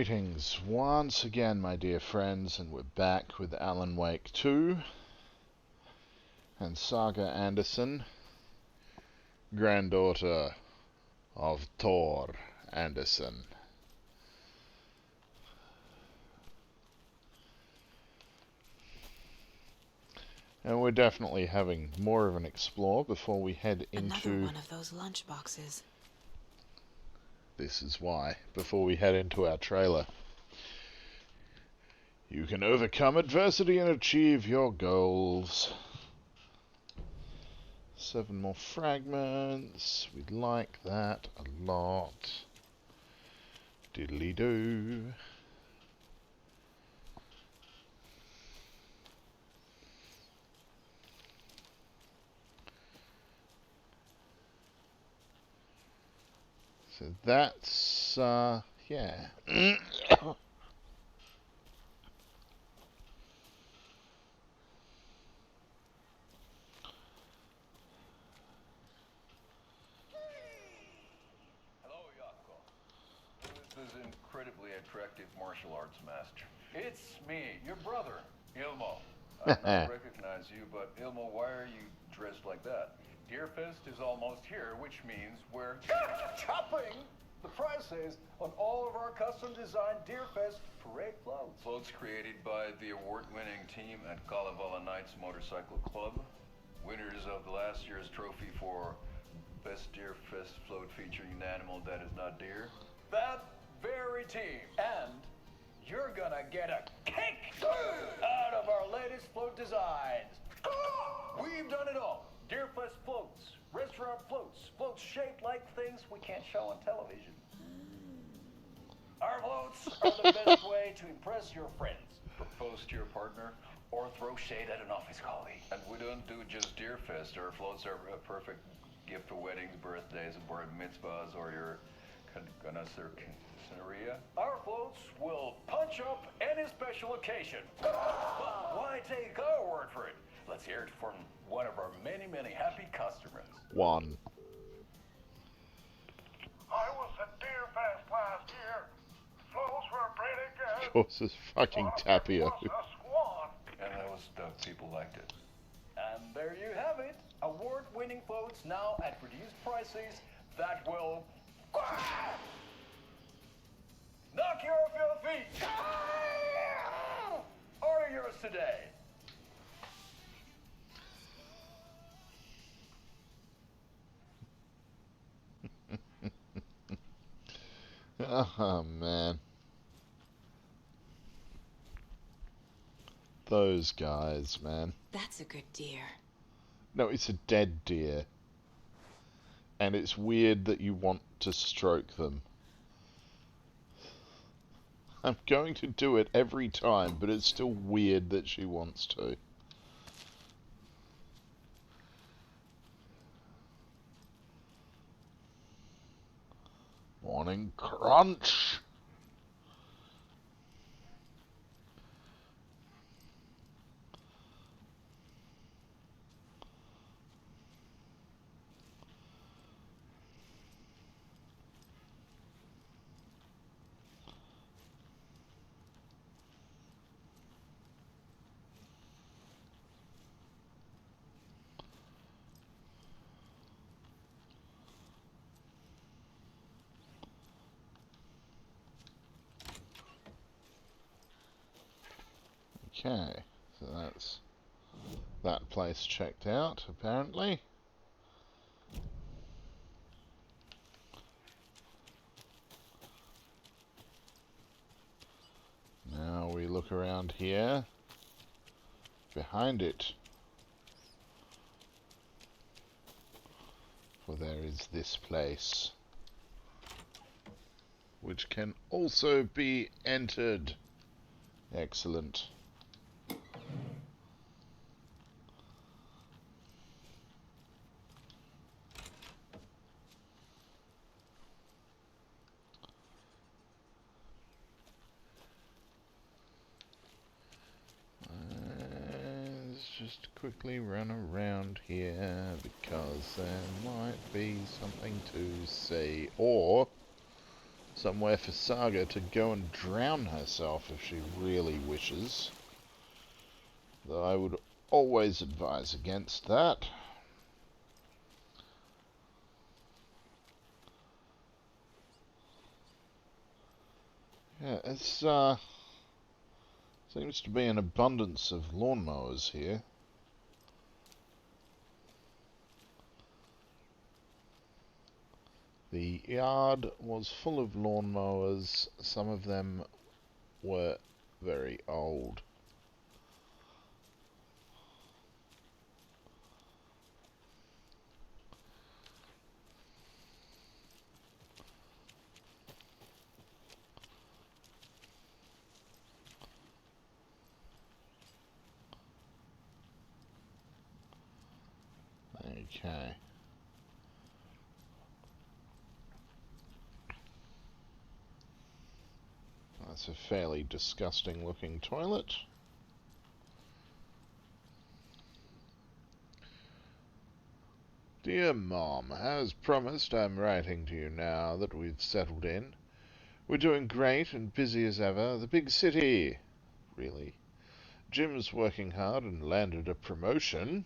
Greetings once again, my dear friends, and we're back with Alan Wake 2 and Saga Anderson, granddaughter of Thor Anderson. And we're definitely having more of an explore before we head into... Another one of those lunch boxes. This is why, before we head into our trailer. You can overcome adversity and achieve your goals. 7 more fragments. We like that a lot. Diddly doo. So that's, yeah. Incredibly attractive martial arts master. It's me, your brother, Ilmo. I don't recognize you, but Ilmo, why are you dressed like that? Deerfest is almost here, which means we're chopping the prices on all of our custom-designed Deerfest parade floats. Floats created by the award-winning team at Kalevala Knights Motorcycle Club. Winners of the last year's trophy for Best Deerfest float featuring an animal that is not deer. That very team. And you're gonna get a kick out of our latest float designs. We've done it all. Deerfest floats, restaurant floats, floats shaped like things we can't show on television. Our floats are the best way to impress your friends, propose to your partner, or throw shade at an office colleague. And we don't do just Deerfest. Our floats are a perfect gift for weddings, birthdays, bar mitzvahs, or your Maria. Our floats will punch up any special occasion. But why take our word for it? Let's hear it from one of our many, many happy customers. One. I was at Deerfest last year. Floats were pretty good. Of course, it's fucking Tapio. Was a swan. And people liked it. And there you have it. Award-winning floats now at reduced prices that will knock you off your feet. Order yours today. Oh, man. Those guys, man. That's a good deer. No, it's a dead deer. And it's weird that you want to stroke them. I'm going to do it every time, but it's still weird that she wants to. Morning crunch! Okay, so that's that place checked out, apparently. Now we look around here. Behind it. For there is this place, which can also be entered. Excellent. Let's just quickly run around here because there might be something to see or somewhere for Saga to go and drown herself if she really wishes. Though I would always advise against that. Yeah, it's seems to be an abundance of lawnmowers here. The yard was full of lawnmowers. Some of them were very old. Okay. That's a fairly disgusting looking toilet. Dear Mom, as promised, I'm writing to you now that we've settled in. We're doing great and busy as ever. The big city! Really? Jim's working hard and landed a promotion.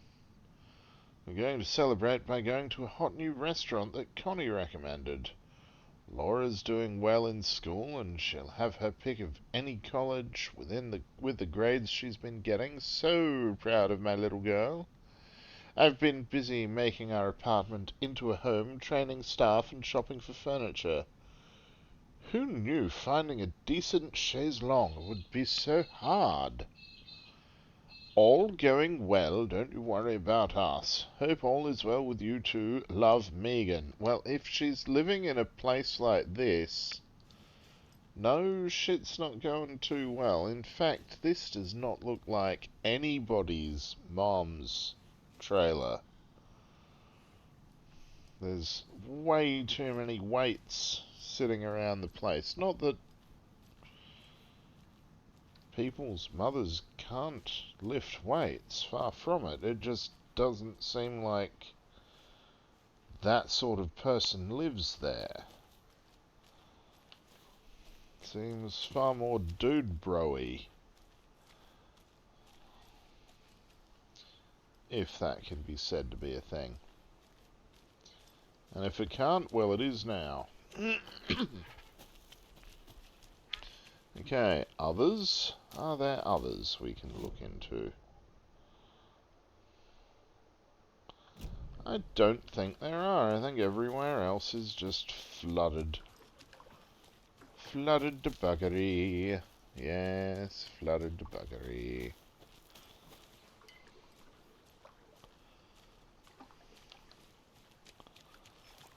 We're going to celebrate by going to a hot new restaurant that Connie recommended. Laura's doing well in school, and she'll have her pick of any college with the grades she's been getting. So proud of my little girl. I've been busy making our apartment into a home, training staff, and shopping for furniture. Who knew finding a decent chaise longue would be so hard? All going well, don't you worry about us. Hope all is well with you too. Love, Megan. Well, if she's living in a place like this, no, shit's not going too well. In fact, this does not look like anybody's mom's trailer. There's way too many weights sitting around the place. Not that people's mothers can't lift weights, far from it. It just doesn't seem like that sort of person lives there. Seems far more dude bro-y. If that can be said to be a thing. And if it can't, well, it is now. Okay, others? Are there others we can look into? I don't think there are. I think everywhere else is just flooded. Flooded to buggery. Yes, flooded to buggery.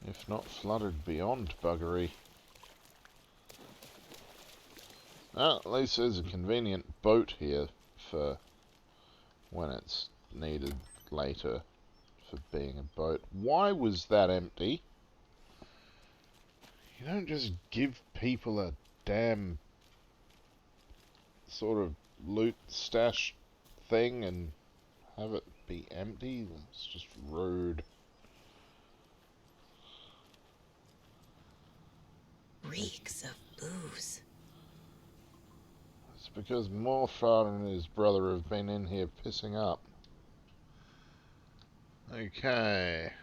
If not flooded beyond buggery. Well, at least there's a convenient boat here for when it's needed later for being a boat. Why was that empty? You don't just give people a damn sort of loot stash thing and have it be empty. It's just rude. Reeks of booze. It's because Morfar and his brother have been in here pissing up. Okay.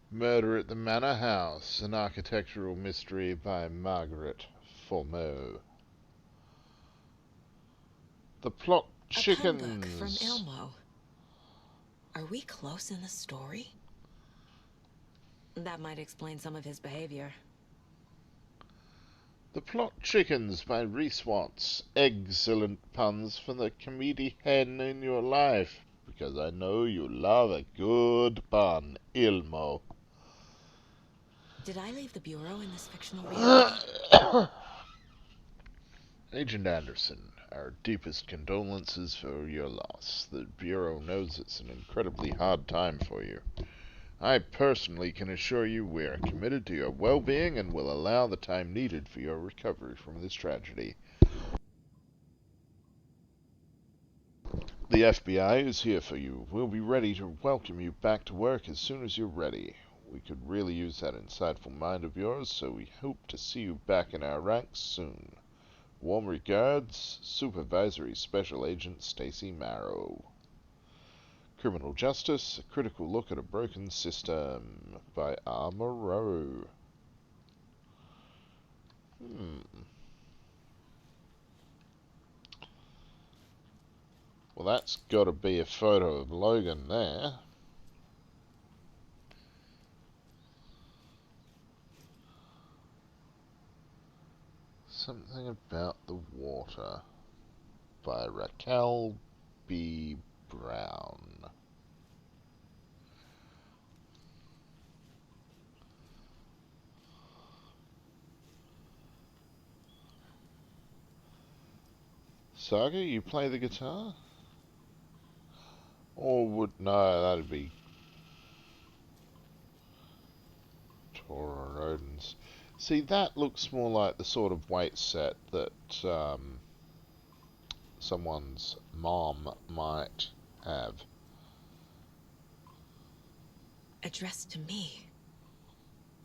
Murder at the Manor House, an architectural mystery by Margaret Formeau. The Plot Chickens. A book from Ilmo. Are we close in the story? That might explain some of his behavior. The Plot Chickens by Reese Watts. Excellent puns for the comedy hen in your life, because I know you love a good pun, Ilmo. Did I leave the Bureau in this fictional reality? Agent Anderson, our deepest condolences for your loss. The Bureau knows it's an incredibly hard time for you. I personally can assure you we are committed to your well-being and will allow the time needed for your recovery from this tragedy. The FBI is here for you. We'll be ready to welcome you back to work as soon as you're ready. We could really use that insightful mind of yours, so we hope to see you back in our ranks soon. Warm regards, Supervisory Special Agent Stacy Marrow. Criminal Justice, a critical look at a broken system by R. Moreau. Well, that's got to be a photo of Logan there. Something About the Water by Raquel B. Brown. Saga, you play the guitar? Or no, that'd be Tora Rodens. See, that looks more like the sort of weight set that someone's mom might have. Addressed to me.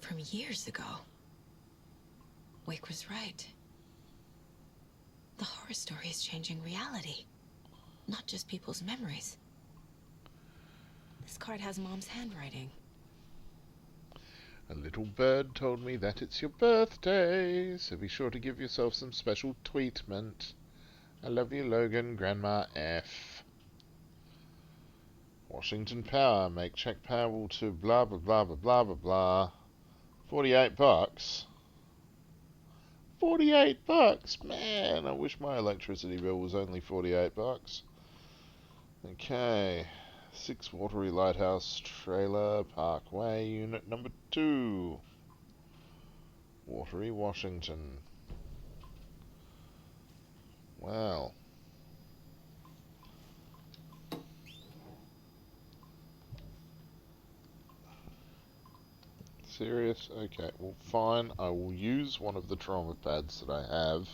From years ago. Wake was right. The horror story is changing reality. Not just people's memories. This card has Mom's handwriting. A little bird told me that it's your birthday, so be sure to give yourself some special treatment. I love you, Logan, Grandma F. Washington Power, make check payable to blah blah blah blah blah blah blah. $48. $48, man! I wish my electricity bill was only $48. Okay. 6 Watery Lighthouse Trailer Parkway, Unit Number 2. Watery, Washington. Wow. Serious? Okay, well fine, I will use one of the trauma pads that I have.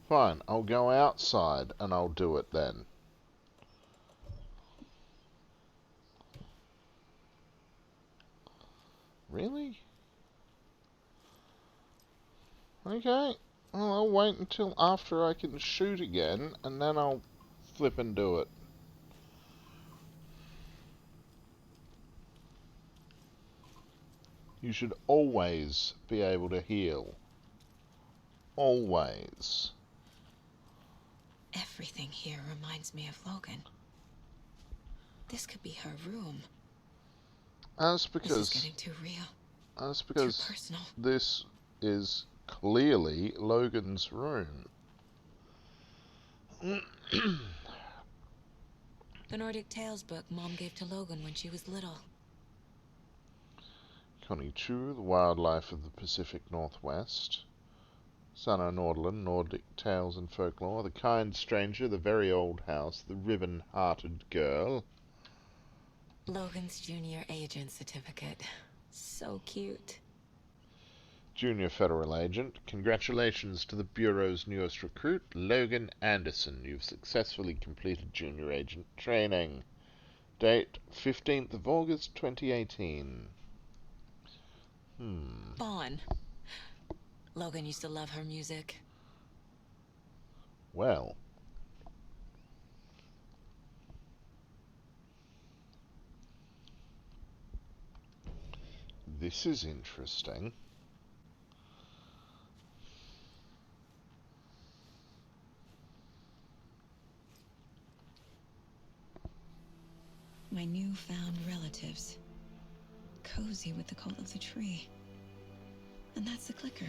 Fine, I'll go outside and I'll do it then. Really? Okay, well I'll wait until after I can shoot again and then I'll flip and do it. You should always be able to heal. Always. Everything here reminds me of Logan. This could be her room. That's This because is getting too real. that's Too because personal. this is clearly Logan's room. The Nordic Tales book Mom gave to Logan when she was little. Connie Chu, The Wildlife of the Pacific Northwest. Sanna Nordland, Nordic Tales and Folklore. The Kind Stranger, The Very Old House, The Ribbon-Hearted Girl. Logan's junior agent certificate. So cute. Junior Federal Agent. Congratulations to the Bureau's newest recruit, Logan Anderson. You've successfully completed Junior Agent training. Date, 15th of August, 2018. Vaughn. Logan used to love her music. Well. This is interesting. My newfound relatives. Cozy with the cult of the tree. And that's the clicker.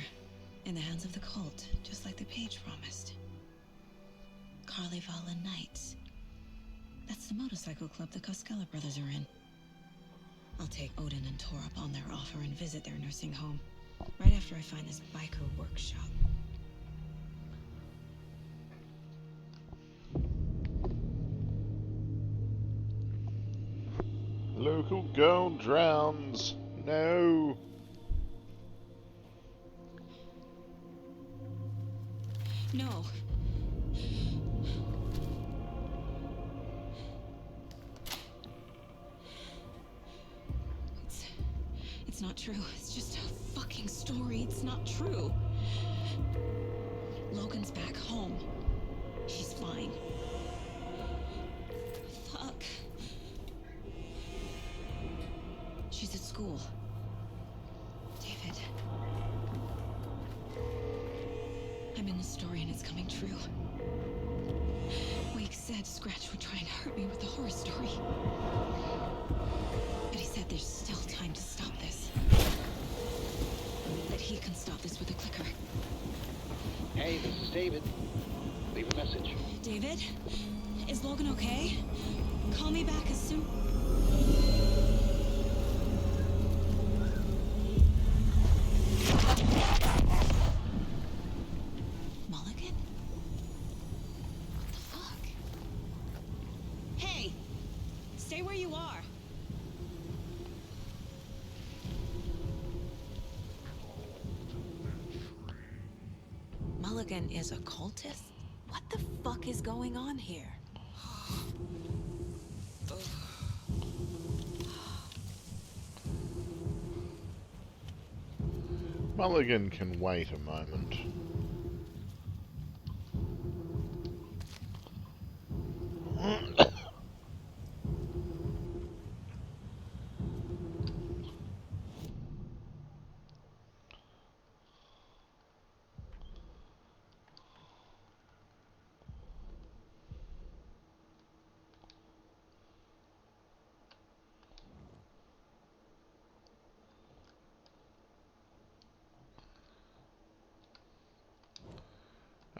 In the hands of the cult, just like the page promised. Carlyvala Knights. That's the motorcycle club the Koskela brothers are in. I'll take Odin and Tor up on their offer and visit their nursing home. Right after I find this biker workshop. Local girl drowns. No. No. It's not true. It's just a fucking story. It's not true. Logan's back home. She's fine. Fuck. She's at school. David. I'm in the story and it's coming true. Wake said Scratch would try and hurt me with the horror story. But he said there's still time to stop this. That he can stop this with a clicker. Hey, this is David. Leave a message. David? Is Logan okay? Call me back as soon... Mulligan? What the fuck? Hey! Stay where you are! Mulligan is a cultist? What the fuck is going on here? Mulligan can wait a moment.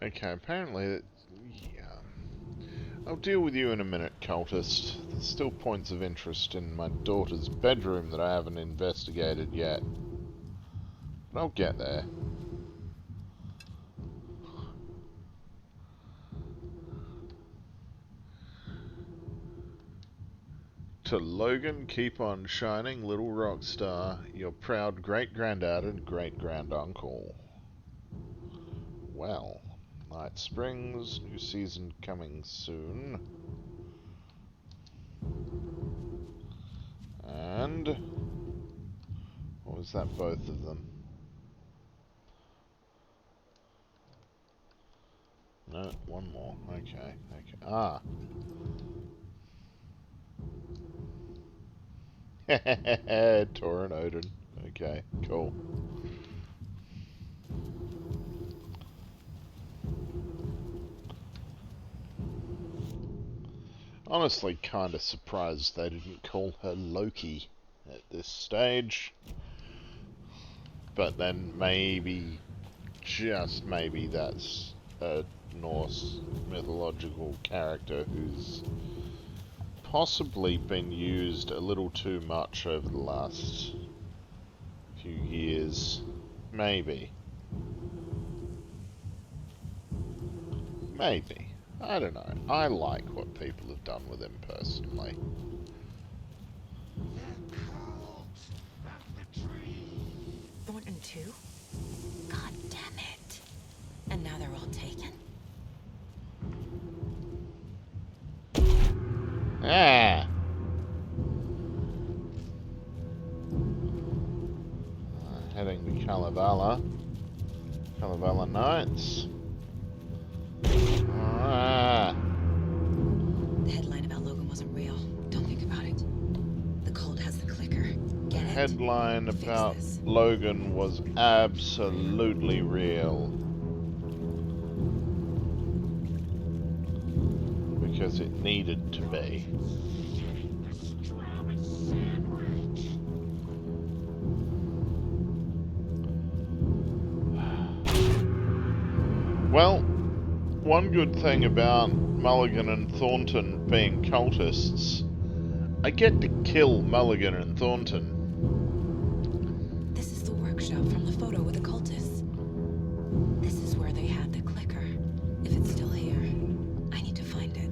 Okay, apparently, yeah. I'll deal with you in a minute, cultist. There's still points of interest in my daughter's bedroom that I haven't investigated yet. But I'll get there. To Logan, keep on shining, little rock star. Your proud great-granddad and great-granduncle. Well, Night Springs, new season coming soon. And... what was that, both of them? No, one more. Okay, okay. Ah. Tor and Odin. Okay, cool. Honestly, kind of surprised they didn't call her Loki at this stage. But then maybe, just maybe, that's a Norse mythological character who's possibly been used a little too much over the last few years. Maybe. Maybe. I don't know. I like what people have done with him personally. Thornton too? God damn it. And now they're all taken? Ah! Heading to Kalevala. Kalevala Knights. Ah! The headline about Logan wasn't real. Don't think about it. The cult has the clicker. Get it? Headline Fix about this. Logan was absolutely real. Because it needed to be. Well, one good thing about Mulligan and Thornton being cultists, I get to kill Mulligan and Thornton. This is the workshop from the photo with the cultists. This is where they had the clicker. If it's still here, I need to find it.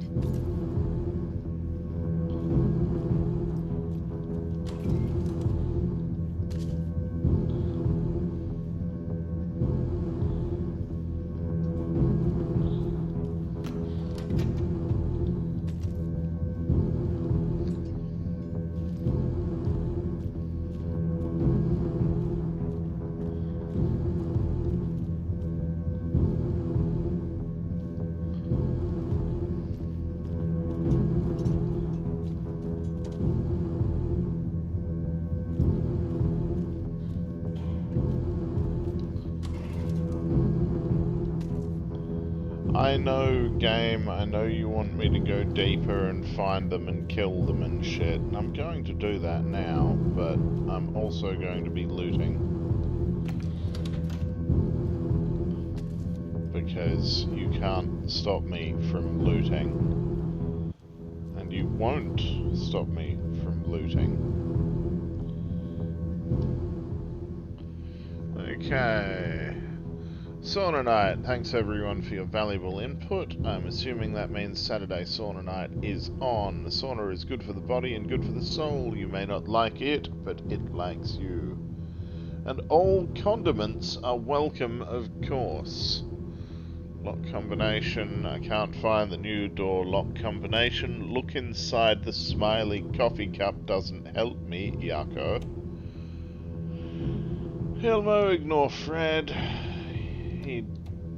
I know, game, I know you want me to go deeper and find them and kill them and shit, and I'm going to do that now, but I'm also going to be looting. Because you can't stop me from looting. And you won't stop me from looting. Okay. Sauna night. Thanks everyone for your valuable input. I'm assuming that means Saturday sauna night is on. The sauna is good for the body and good for the soul. You may not like it, but it likes you. And all condiments are welcome, of course. Lock combination. I can't find the new door lock combination. Look inside the smiley coffee cup doesn't help me, Yako. Hilmo, ignore Fred. He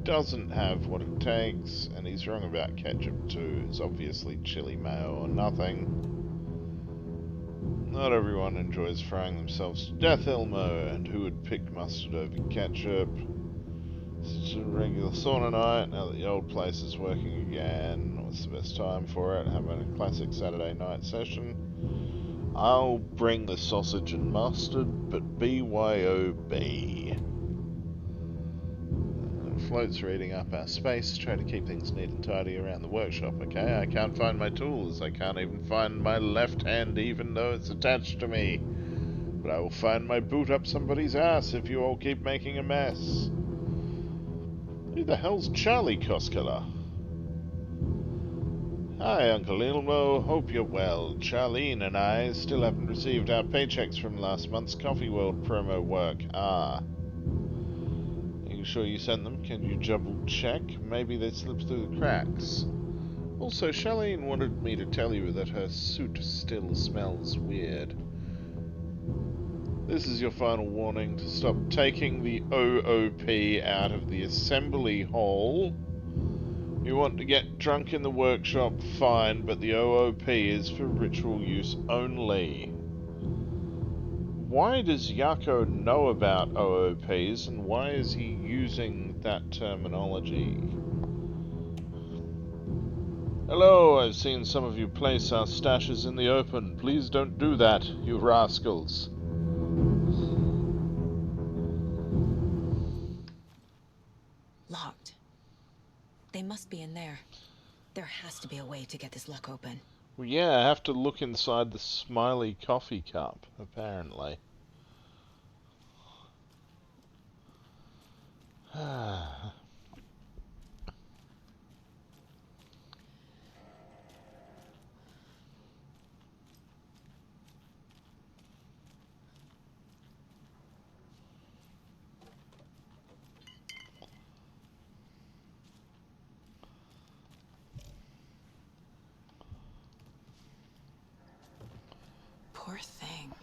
doesn't have what it takes, and he's wrong about ketchup too. It's obviously chili mayo or nothing. Not everyone enjoys frying themselves to death, Hilmo, and who would pick mustard over ketchup? It's a regular sauna night, now that the old place is working again. What's the best time for it? Having a classic Saturday night session. I'll bring the sausage and mustard, but BYOB. Floats are eating up our space. Try to keep things neat and tidy around the workshop, okay? I can't find my tools. I can't even find my left hand, even though it's attached to me. But I will find my boot up somebody's ass if you all keep making a mess. Who the hell's Charlie Koskela? Hi, Uncle Ilmo. Hope you're well. Charlene and I still haven't received our paychecks from last month's Coffee World promo work. Ah. Are you sure you sent them? Can you double check? Maybe they slipped through the cracks. Also, Charlene wanted me to tell you that her suit still smells weird. This is your final warning to stop taking the OOP out of the assembly hall. You want to get drunk in the workshop, fine, but the OOP is for ritual use only. Why does Yako know about OOPs, and why is he using that terminology? Hello, I've seen some of you place our stashes in the open. Please don't do that, you rascals. Locked. They must be in there. There has to be a way to get this lock open. Well, yeah, I have to look inside the smiley coffee cup, apparently. Poor thing.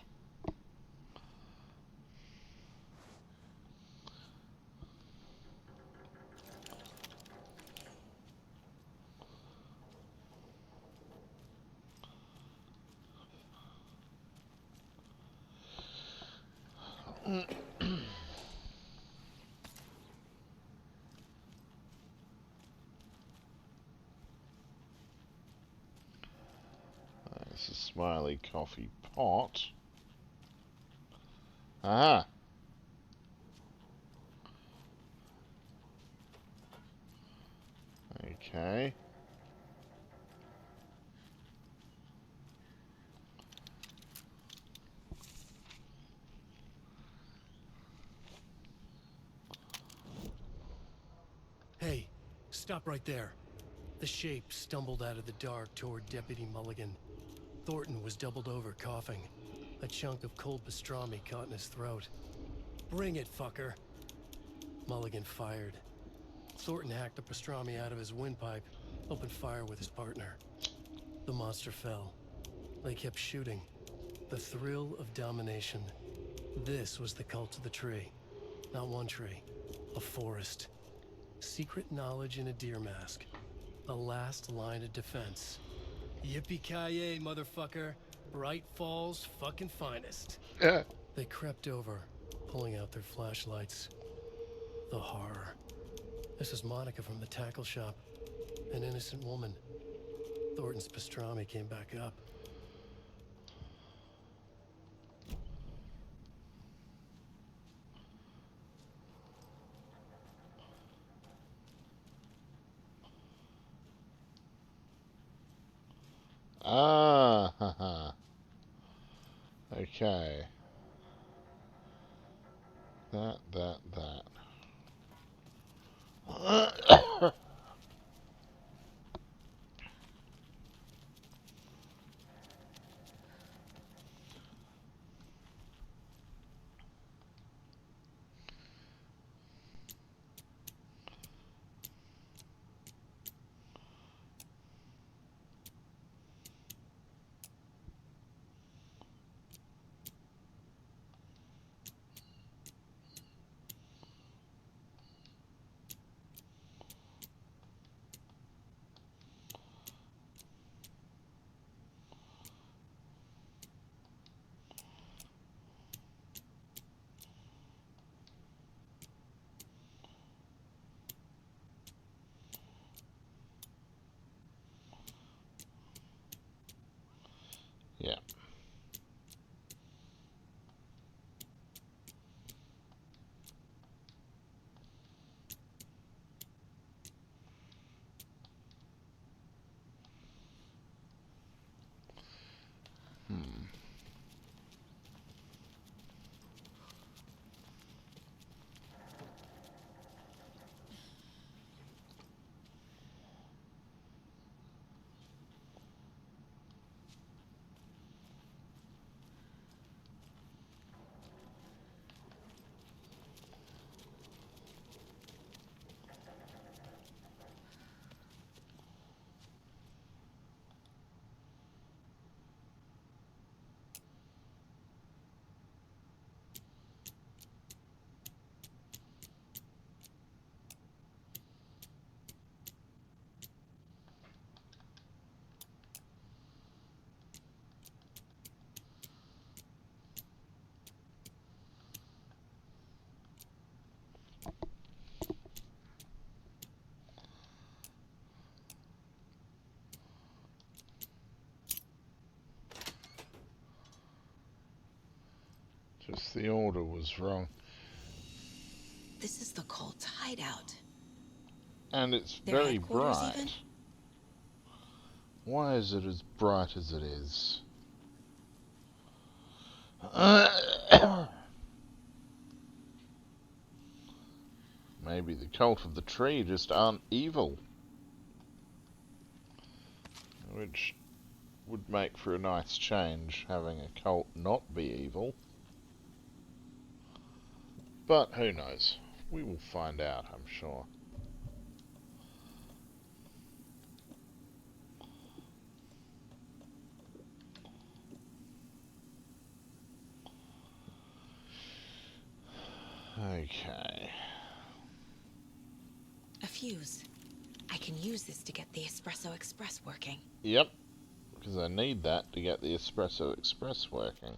This is smiley coffee pot. Aha! Okay. Hey, stop right there. The shape stumbled out of the dark toward Deputy Mulligan. Thornton was doubled over, coughing. A chunk of cold pastrami caught in his throat. Bring it, fucker. Mulligan fired. Thornton hacked the pastrami out of his windpipe, opened fire with his partner. The monster fell. They kept shooting. The thrill of domination. This was the cult of the tree. Not one tree, a forest. Secret knowledge in a deer mask. The last line of defense. Yippee-ki-yay, motherfucker. Bright Falls' fucking finest. They crept over, pulling out their flashlights. The horror. This is Monica from the tackle shop. An innocent woman. Thornton's pastrami came back up. Ah, haha. Okay. That. Yeah. Just the order was wrong. This is the cult's hideout. And it's Their very headquarters, bright. even? Why is it as bright as it is? Maybe the cult of the tree just aren't evil. Which would make for a nice change, having a cult not be evil. But who knows? We will find out, I'm sure. Okay. A fuse. I can use this to get the Espresso Express working. Yep. Because I need that to get the Espresso Express working.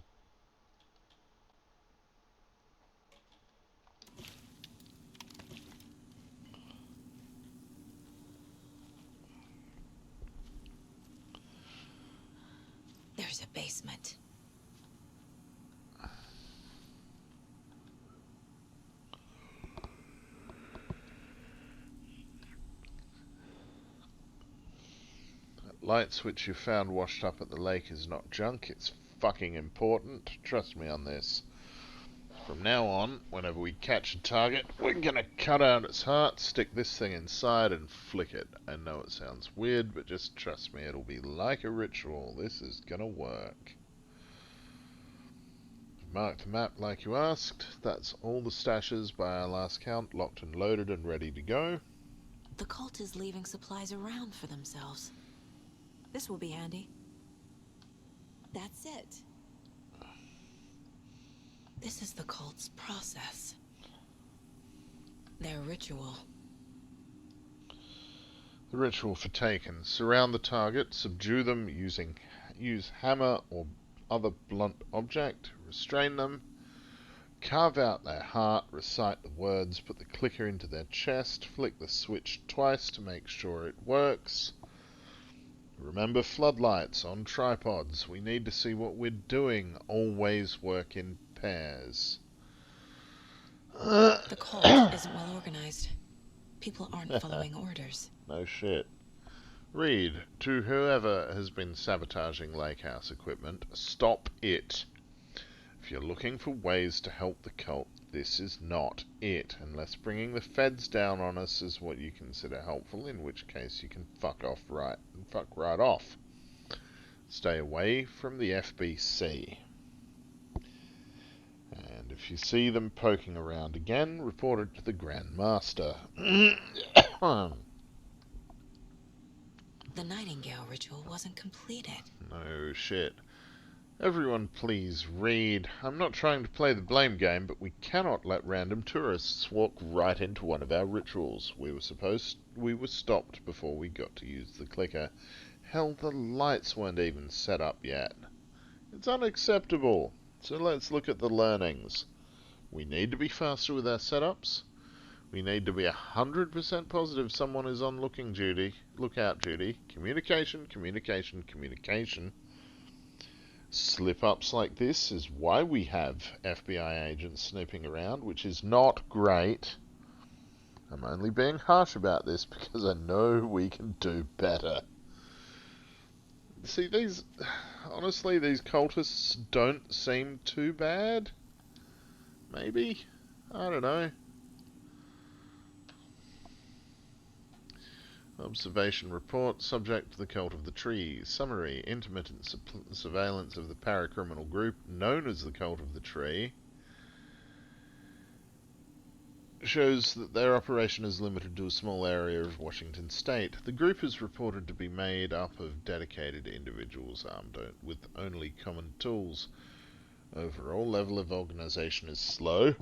There's a basement. That light switch you found washed up at the lake is not junk, it's fucking important. Trust me on this. From now on, whenever we catch a target, we're gonna cut out its heart, stick this thing inside, and flick it. I know it sounds weird, but just trust me, it'll be like a ritual. This is gonna work. Mark the map like you asked. That's all the stashes by our last count, locked and loaded and ready to go. The cult is leaving supplies around for themselves. This will be handy. That's it. This is the cult's process. Their ritual. The ritual for taken. Surround the target, subdue them use hammer or other blunt object, restrain them, Carve out their heart, recite the words, put the clicker into their chest, flick the switch twice to make sure it works. Remember floodlights on tripods. We need to see what we're doing. Always work in pairs. The cult isn't well organized. People aren't following orders. No shit. Read, to whoever has been sabotaging Lakehouse equipment, stop it. If you're looking for ways to help the cult, this is not it, unless bringing the feds down on us is what you consider helpful, in which case you can fuck right off. Stay away from the FBC. And if you see them poking around again, report it to the Grand Master. The Nightingale ritual wasn't completed. No shit. Everyone please read. I'm not trying to play the blame game, but we cannot let random tourists walk right into one of our rituals. We were stopped before we got to use the clicker. Hell, the lights weren't even set up yet. It's unacceptable. So let's look at the learnings. We need to be faster with our setups. We need to be 100% positive someone is on lookout duty. Communication, communication, communication. Slip-ups like this is why we have FBI agents snooping around, which is not great. I'm only being harsh about this because I know we can do better. See, honestly, these cultists don't seem too bad. Maybe? I don't know. Observation report, subject to the Cult of the Tree. Summary, intermittent surveillance of the paracriminal group known as the Cult of the Tree shows that their operation is limited to a small area of Washington state. The group is reported to be made up of dedicated individuals armed with only common tools. Overall level of organization is slow.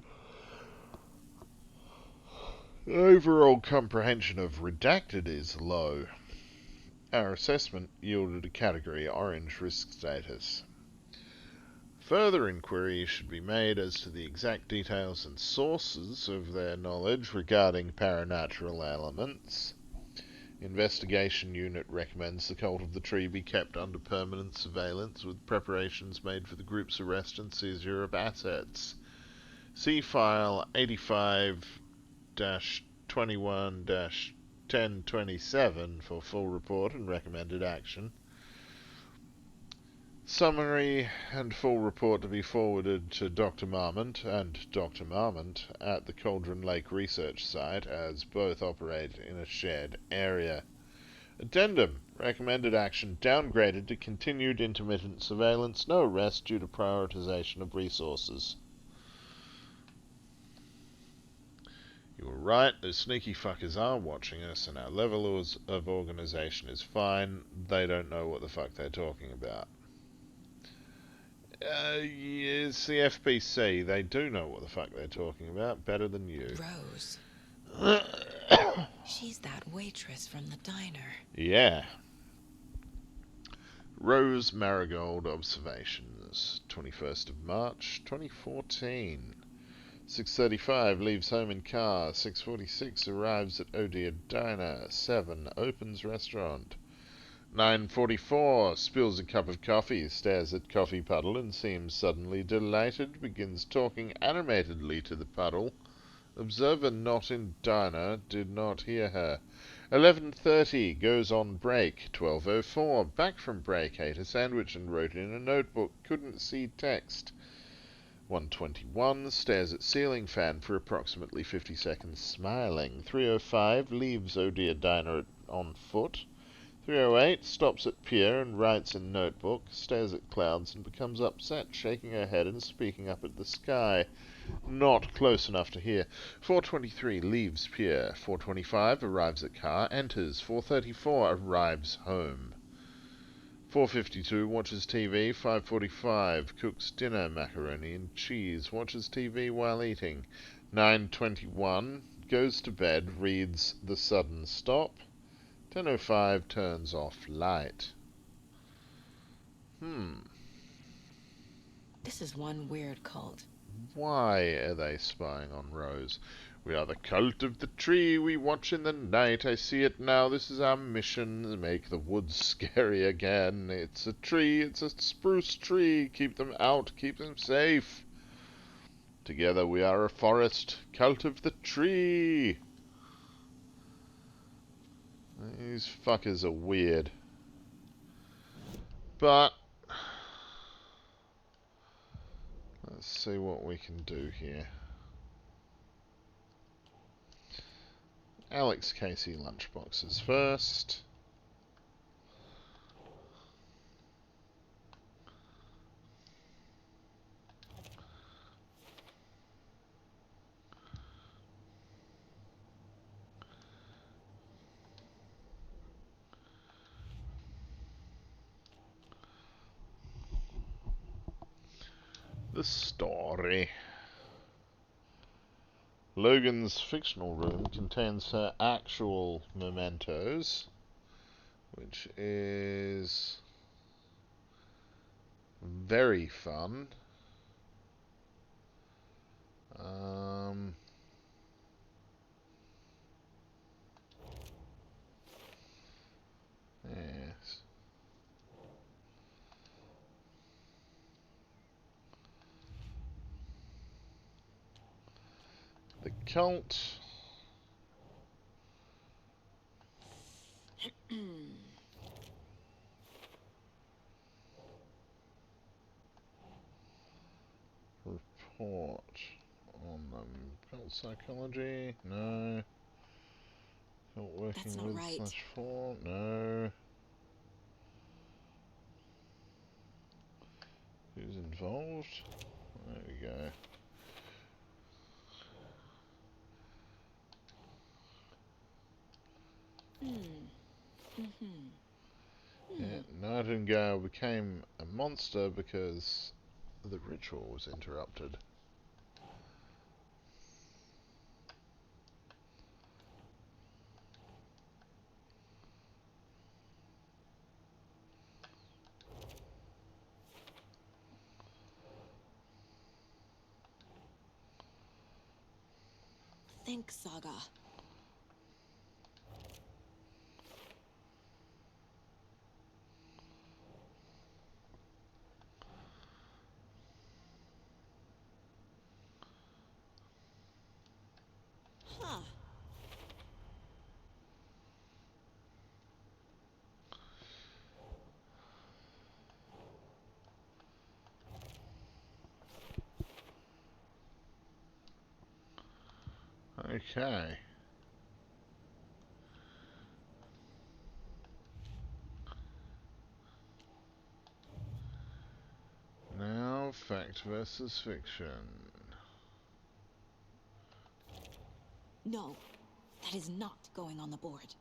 Overall comprehension of redacted is low. Our assessment yielded a category orange risk status. Further inquiry should be made as to the exact details and sources of their knowledge regarding paranatural elements. Investigation Unit recommends the Cult of the Tree be kept under permanent surveillance with preparations made for the group's arrest and seizure of assets. See file 85-21-1027 for full report and recommended action. Summary and full report to be forwarded to Dr. Marmont and Dr. Marmont at the Cauldron Lake Research Site, as both operate in a shared area. Addendum. Recommended action downgraded to continued intermittent surveillance. No arrest due to prioritization of resources. You were right, those sneaky fuckers are watching us, and our level of organization is fine. They don't know what the fuck they're talking about. It's the FBC. They do know what the fuck they're talking about better than you. Rose. She's that waitress from the diner. Yeah. Rose Marigold Observations. 21st of March, 2014. 6:35, leaves home in car. 6:46, arrives at Odear Diner. 7, opens restaurant. 9:44, spills a cup of coffee, stares at coffee puddle and seems suddenly delighted, begins talking animatedly to the puddle. Observer not in diner, did not hear her. 11:30, goes on break. 12:04, back from break, ate a sandwich and wrote in a notebook, couldn't see text. 1:21, stares at ceiling fan for approximately 50 seconds, smiling. 3:05, leaves Odear Diner on foot. 3:08, stops at pier and writes in notebook, stares at clouds and becomes upset, shaking her head and speaking up at the sky. Not close enough to hear. 4:23, leaves pier. 4:25, arrives at car, enters. 4:34, arrives home. 4:52, watches TV. 5:45, cooks dinner, macaroni and cheese, watches TV while eating. 9:21, goes to bed, reads The Sudden Stop. 10:05, turns off light. This is one weird cult. Why are they spying on Rose? We are the cult of the tree. We watch in the night. I see it now. This is our mission. Make the woods scary again. It's a tree. It's a spruce tree. Keep them out. Keep them safe. Together we are a forest. Cult of the tree. These fuckers are weird. But let's see what we can do here. Alex Casey lunchboxes first. The story. Logan's fictional room contains her actual mementos, which is very fun. Yes. The cult. Report on cult psychology. No. Cult working That's not with right. /4. No. Who's involved? There we go. Yeah, Nightingale became a monster because the ritual was interrupted. Think, Saga. Huh. Okay. Now, fact versus fiction. No, that is not going on the board.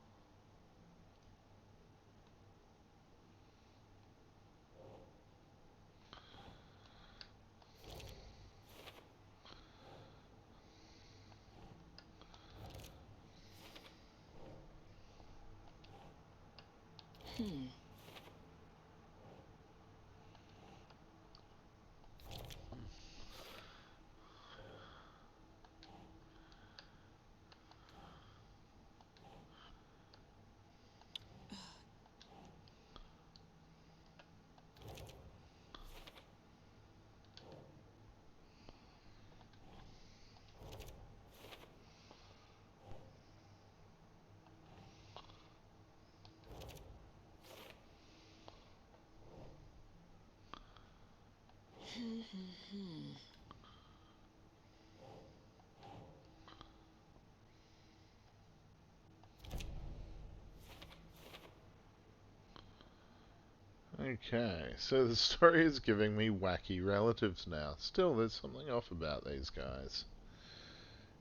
Okay, so the story is giving me wacky relatives now. Still, there's something off about these guys.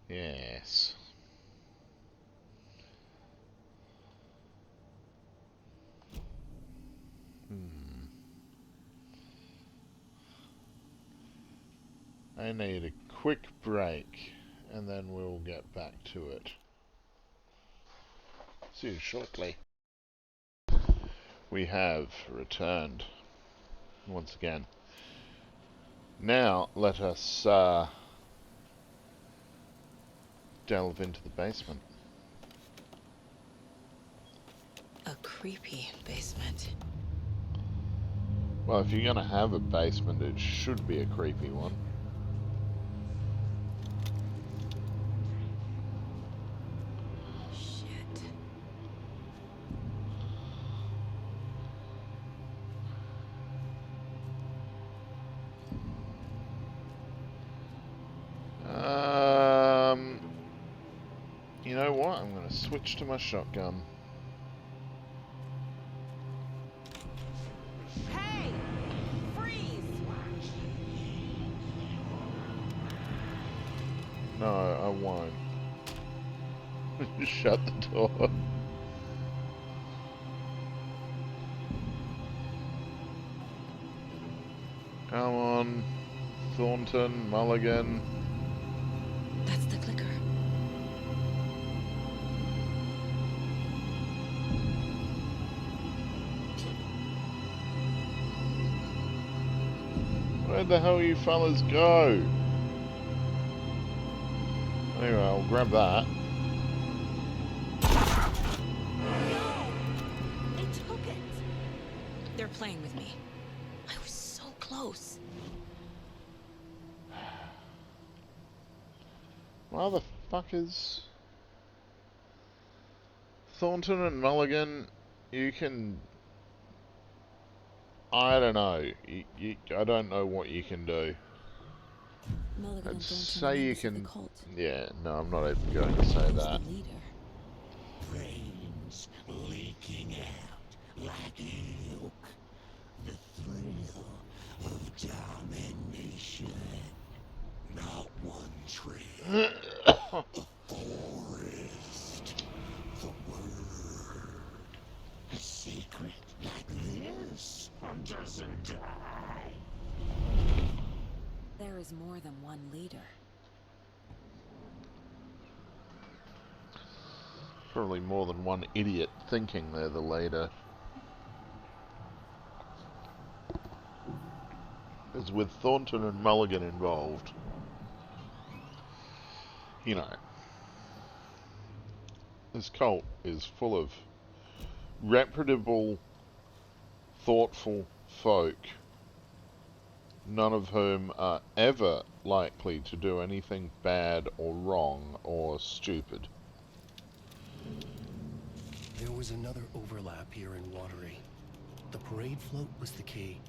Yes. I need a quick break, and then we'll get back to it. See you shortly. We have returned once again. Now, let us delve into the basement. A creepy basement. Well, if you're going to have a basement, it should be a creepy one. Shit. You know what? I'm going to switch to my shotgun. Hey! Freeze! No, I won't. Shut the door. Come on, Thornton, Mulligan. That's the clicker. Where the hell you fellas go? Anyway, I'll grab that. They took it! They're playing with me. I was so close. Motherfuckers. Thornton and Mulligan, you can... I don't know. I don't know what you can do. Mulligan and I'd Thornton say are you members of can... the cult. Yeah, no, I'm not even going to say Who's that. the leader? Brains leaking out like milk. The thrill of domination. Not one tree. A forest. The word. A secret like this doesn't die. There is more than one leader. Probably more than one idiot thinking they're the leader. As with Thornton and Mulligan involved, you know, this cult is full of reputable, thoughtful folk, none of whom are ever likely to do anything bad or wrong or stupid. There was another overlap here in Watery. The parade float was the key.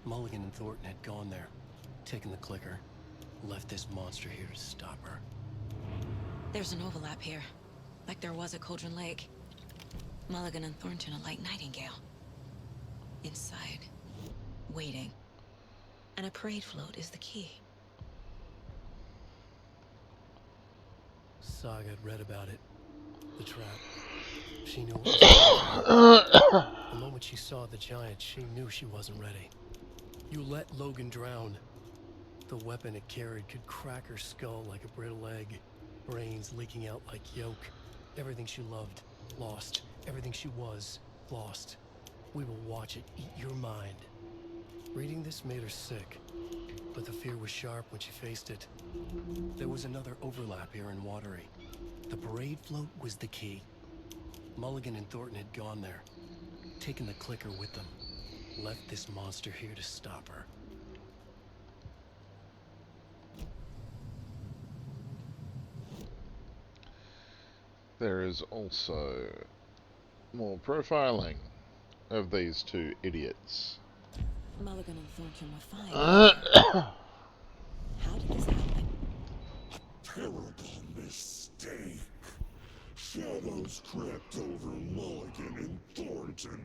Mulligan and Thornton had gone there, taken the clicker, left this monster here to stop her. There's an overlap here, like there was at Cauldron Lake. Mulligan and Thornton are like Nightingale. Inside, waiting. And a parade float is the key. Saga had read about it. The trap. She knew it was the moment she saw the giant, she knew she wasn't ready. You let Logan drown. The weapon it carried could crack her skull like a brittle egg. Brains leaking out like yolk. Everything she loved, lost. Everything she was, lost. We will watch it eat your mind. Reading this made her sick, but the fear was sharp when she faced it. There was another overlap here in Watery. The parade float was the key. Mulligan and Thornton had gone there, taken the clicker with them, left this monster here to stop her. There is also more profiling of these two idiots. Mulligan and Thornton were fine. How did this happen? Terrible mistake. Shadows crept over Mulligan and Thornton.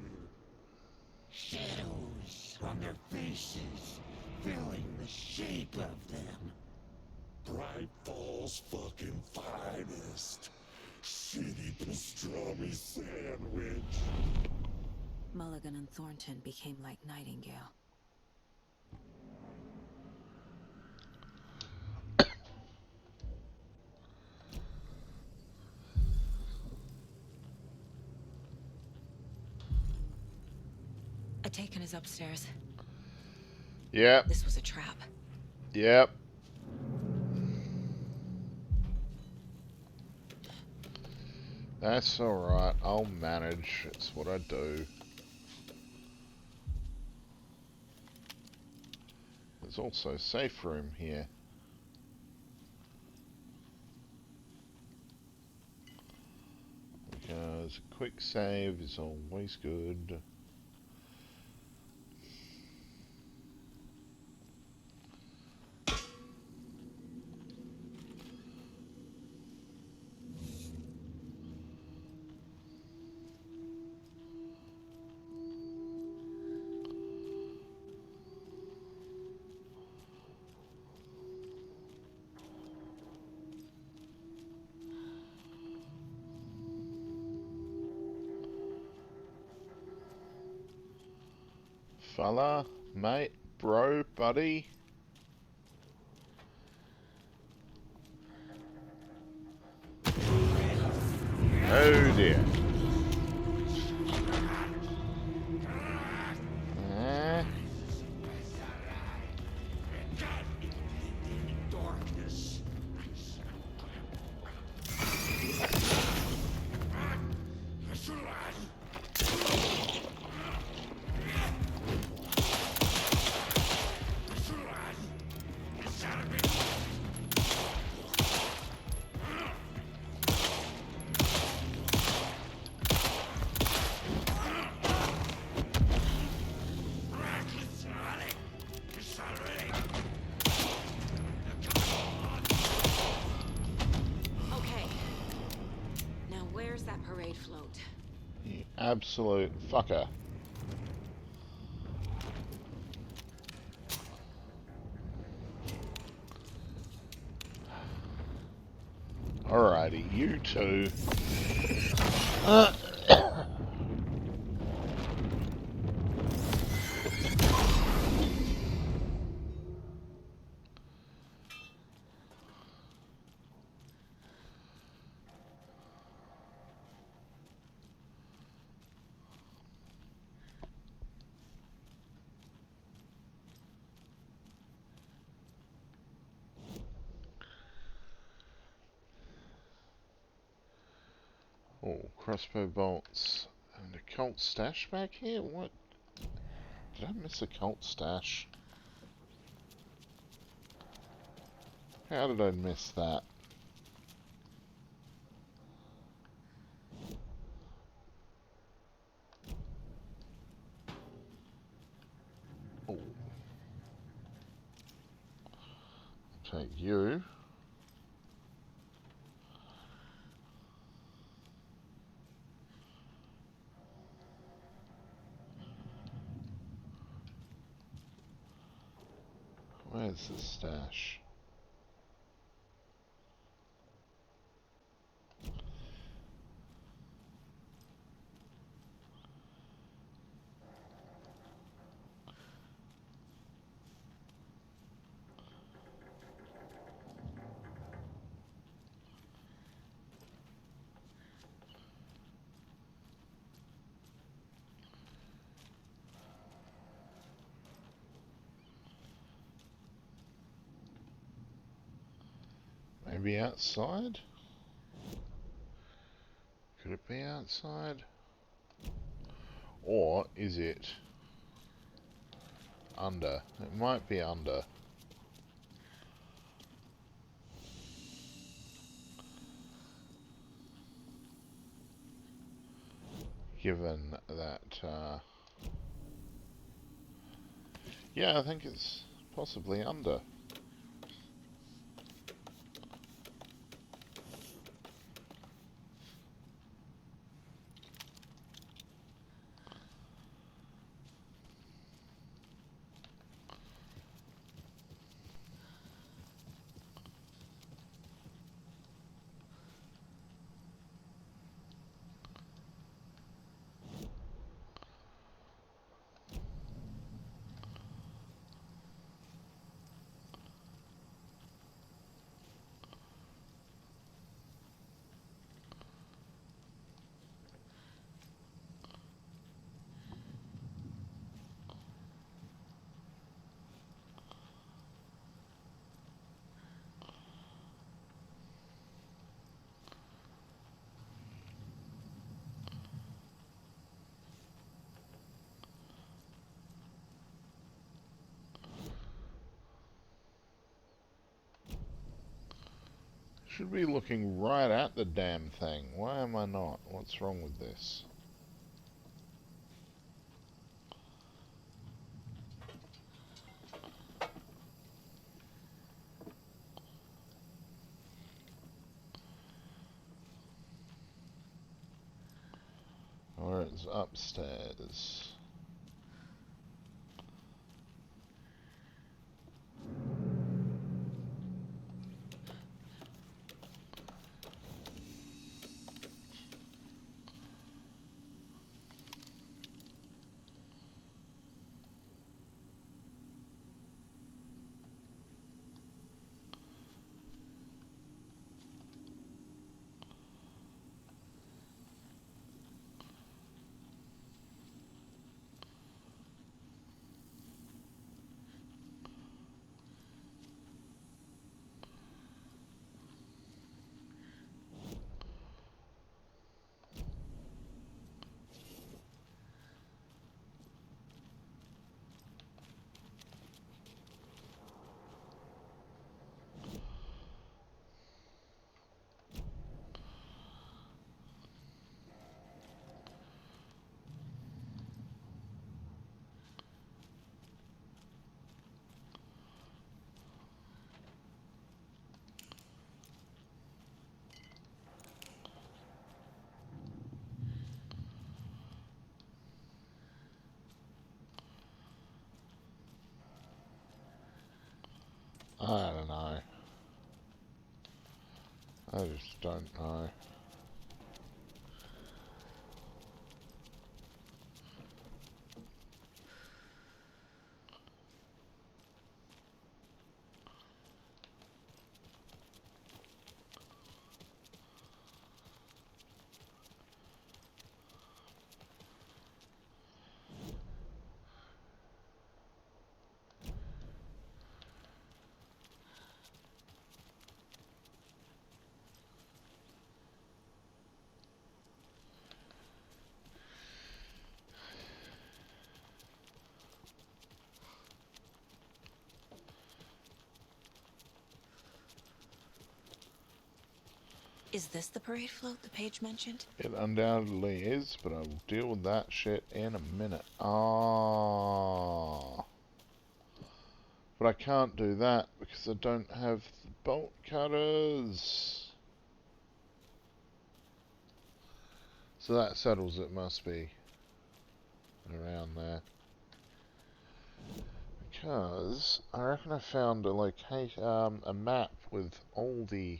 Shadows on their faces, filling the shape of them. Bright Falls fucking finest. Shitty pastrami sandwich. Mulligan and Thornton became like Nightingale. Atakan is upstairs. Yep. This was a trap. Yep. That's alright. I'll manage. It's what I do. There's also a safe room here. Because a quick save is always good. Fella, mate, bro, buddy. Oh dear. Darkness. Okay. Now where's that parade float? You absolute fucker. Alrighty, you two. Oh, crossbow bolts and a cult stash back here? What? Did I miss a cult stash? How did I miss that? Oh. Take you. Where's the stash? Maybe outside? Could it be outside? Or is it under? It might be under. Given that, yeah, I think it's possibly under. Should be looking right at the damn thing. Why am I not? What's wrong with this? Or it's upstairs. I don't know. I just don't know. Is this the parade float the page mentioned? It undoubtedly is, but I will deal with that shit in a minute. Ah. But I can't do that because I don't have the bolt cutters. So that settles it, must be around there. Because I reckon I found a map with all the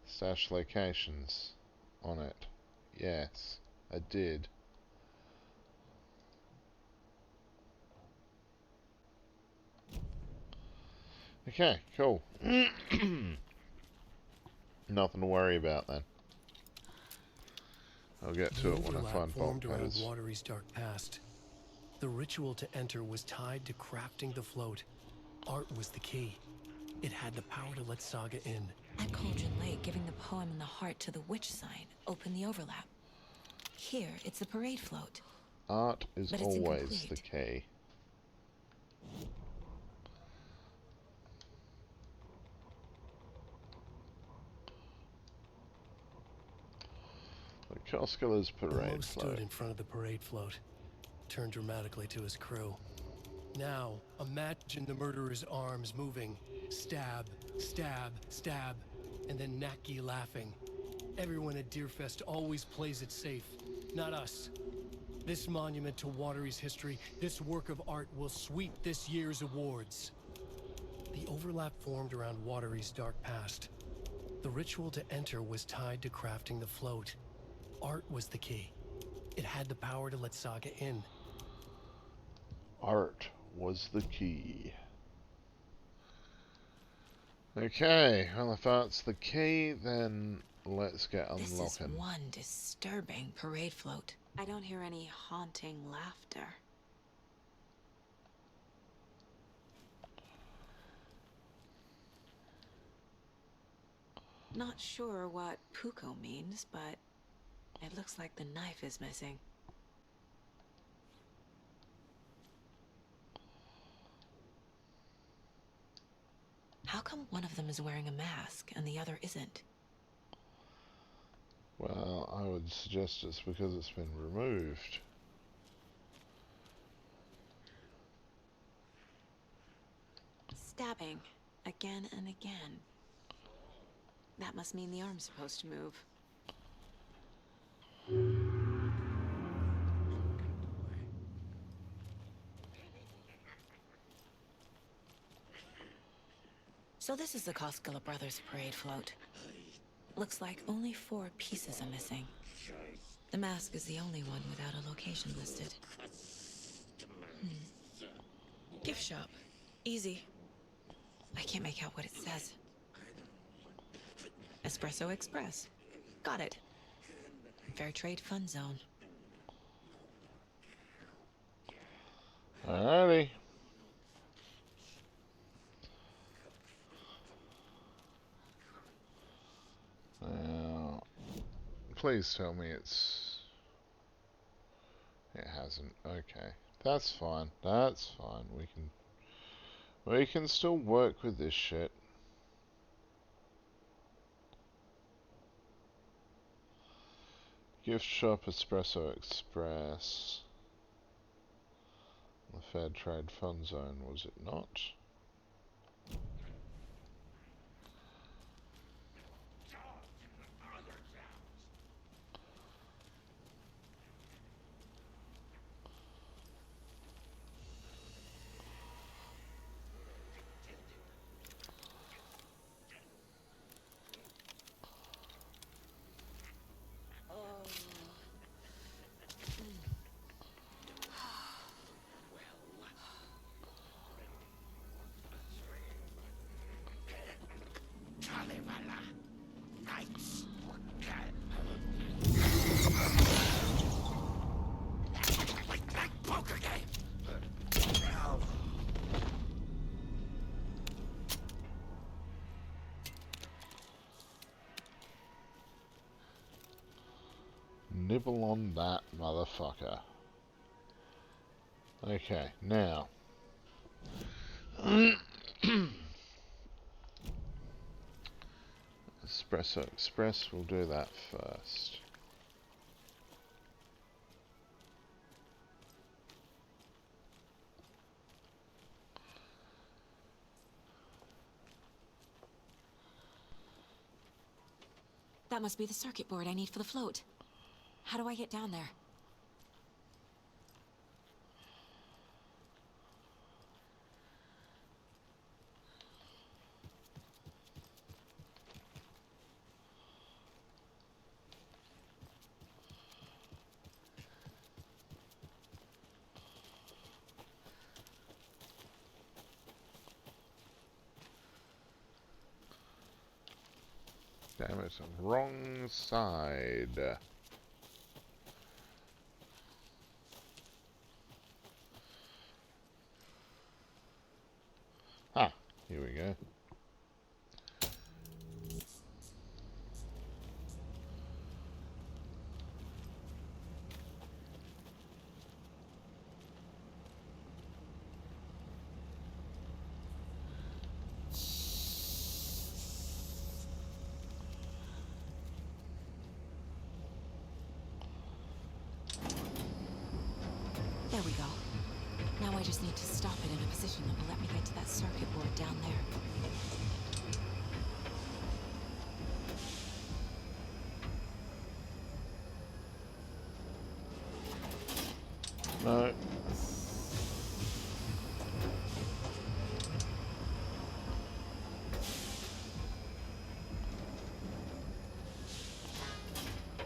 stash locations on it. Yes, I did. Okay, cool. Nothing to worry about then. I'll get to it when I find bolt formed around cutters. Watery's dark past. The ritual to enter was tied to crafting the float. Art was the key. It had the power to let Saga in. At Cauldron Lake, giving the poem and the heart to the witch sign opened the overlap. Here, it's the parade float. Art is But it's always the incomplete. key. The Koskela's parade Ilmo float. stood in front of the parade float, turned dramatically to his crew. Now, imagine the murderer's arms moving. Stab, stab, stab, and then Naki laughing. Everyone at Deerfest always plays it safe, not us. This monument to Watery's history, this work of art will sweep this year's awards. The overlap formed around Watery's dark past. The ritual to enter was tied to crafting the float. Art was the key. It had the power to let Saga in. Art was the key. Okay, well if that's the key, then let's get This is unlocking. one disturbing parade float. I don't hear any haunting laughter. Not sure what Puko means, but it looks like the knife is missing. How come one of them is wearing a mask and the other isn't? Well, I would suggest it's because it's been removed. Stabbing. Again and again. That must mean the arm's supposed to move. So this is the Koskela Brothers parade float. Looks like only 4 pieces are missing. The mask is the only one without a location listed. Gift shop. Easy. I can't make out what it says. Espresso Express. Got it. Fair Trade Fun Zone. Alrighty. Now, please tell me it hasn't. Okay. That's fine. That's fine. We can still work with this shit. Gift shop, Espresso Express. The Fair Trade Fun Zone, was it not? Nibble on that, motherfucker. Okay, now. Espresso Express, we'll do that first. That must be the circuit board I need for the float. How do I get down there? Damn it, wrong side. Ah, here we go. There we go. Now I just need to stop it in a position that will let me get to that circuit board down there. No.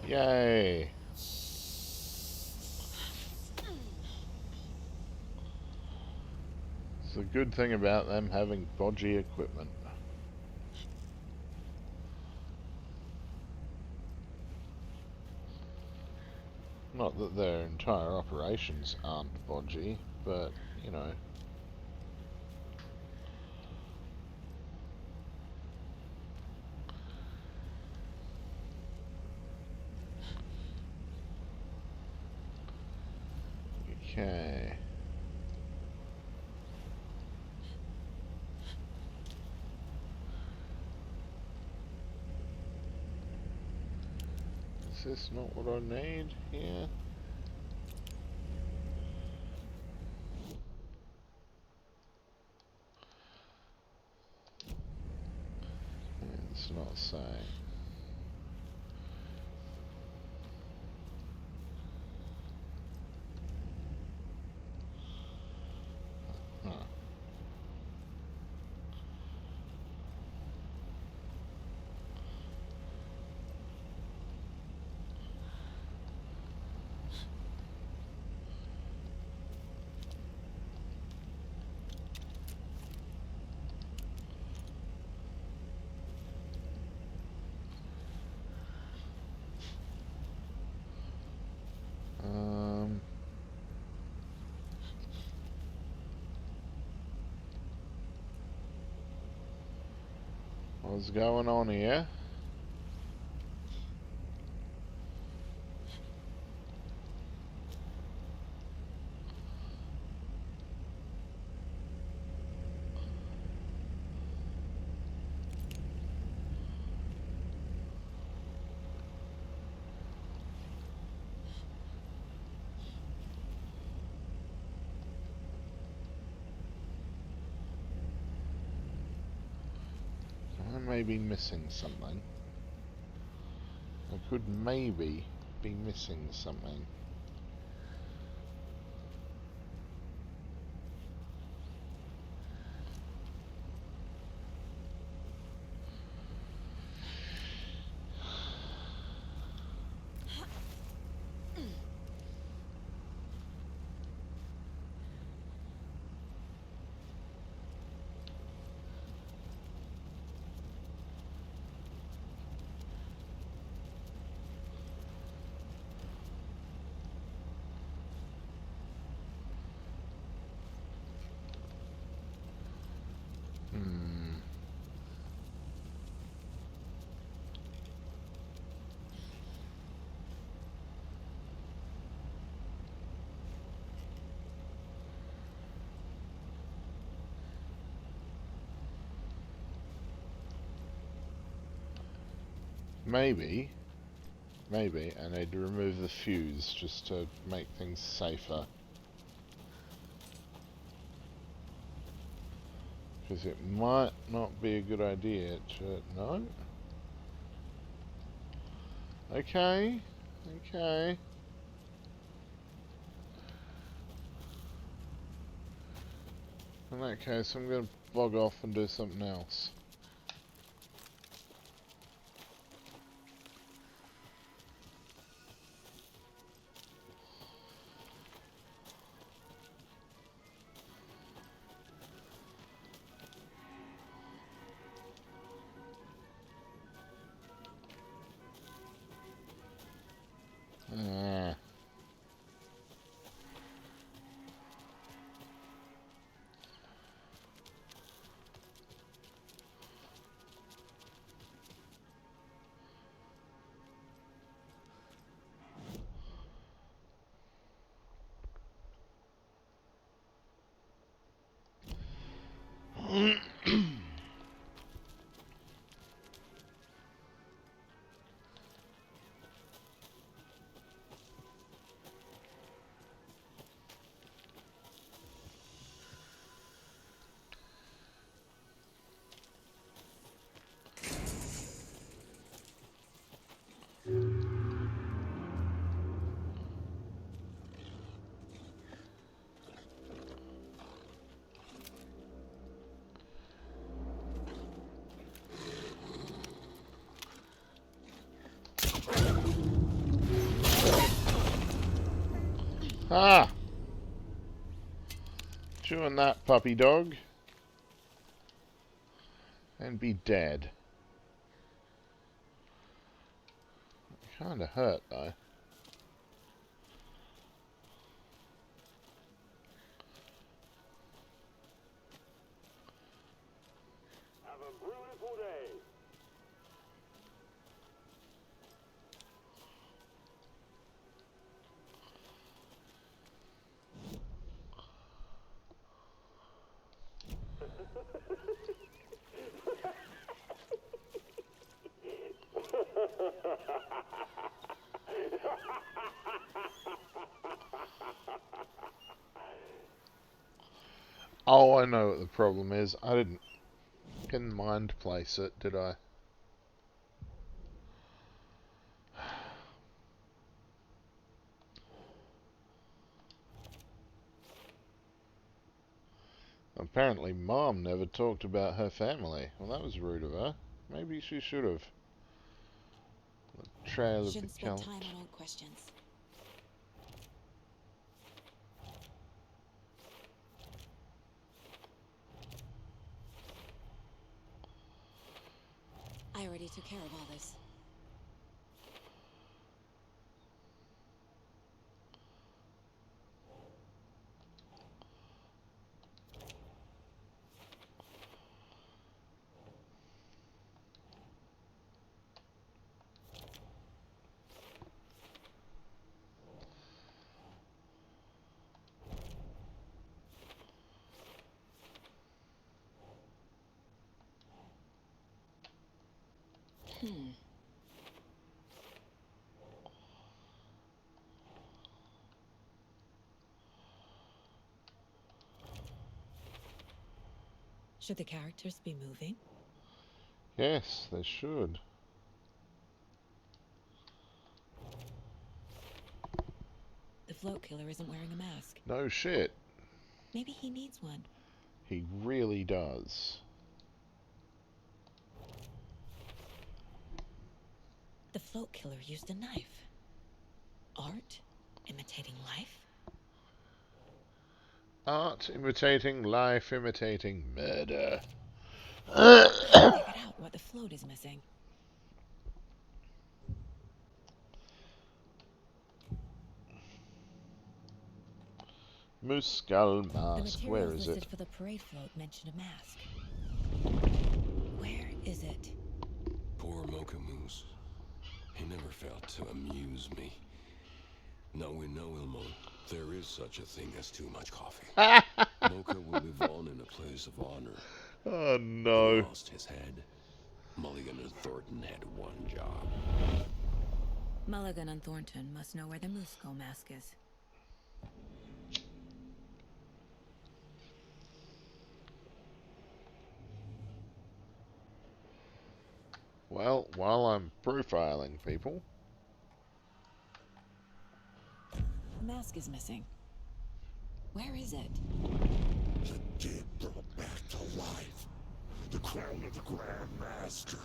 Yay. It's a good thing about them having bodgy equipment. Not that their entire operations aren't bodgy, but, you know. Okay. Is this not what I need here? It's not saying. Huh. What's going on here? I may be missing something. I could maybe be missing something. Maybe I need to remove the fuse just to make things safer. Because it might not be a good idea to... No? Okay. Okay. In that case, I'm going to bog off and do something else. Ah. Ah! Chewing that puppy dog. And be dead. Kinda hurt though. Have a beautiful day. Oh, I know what the problem is. I didn't mind place it, did I? Apparently Mom never talked about her family. Well, that was rude of her. Maybe she should have. The trail of the Shouldn't spend cult. time on old questions. I already took care of all this. Should the characters be moving? Yes, they should. The float killer isn't wearing a mask. No shit. Maybe he needs one. He really does. The float killer used a knife. Art? Imitating life? Art imitating life, imitating murder. Figured out what the float is missing. Moose skull The mask. Where materials is listed it? for the parade float mention a mask. Where is it? Poor Mocha Moose. He never failed to amuse me. Now we know, Ilmo, there is such a thing as too much coffee. Mocha will live on in a place of honor. Oh He no. lost his head. Mulligan and Thornton had one job. Mulligan and Thornton must know where the Moose Skull mask is. Well, while I'm profiling people, The mask is missing. Where is it? The dead brought back to life. The crown of the Grand Master.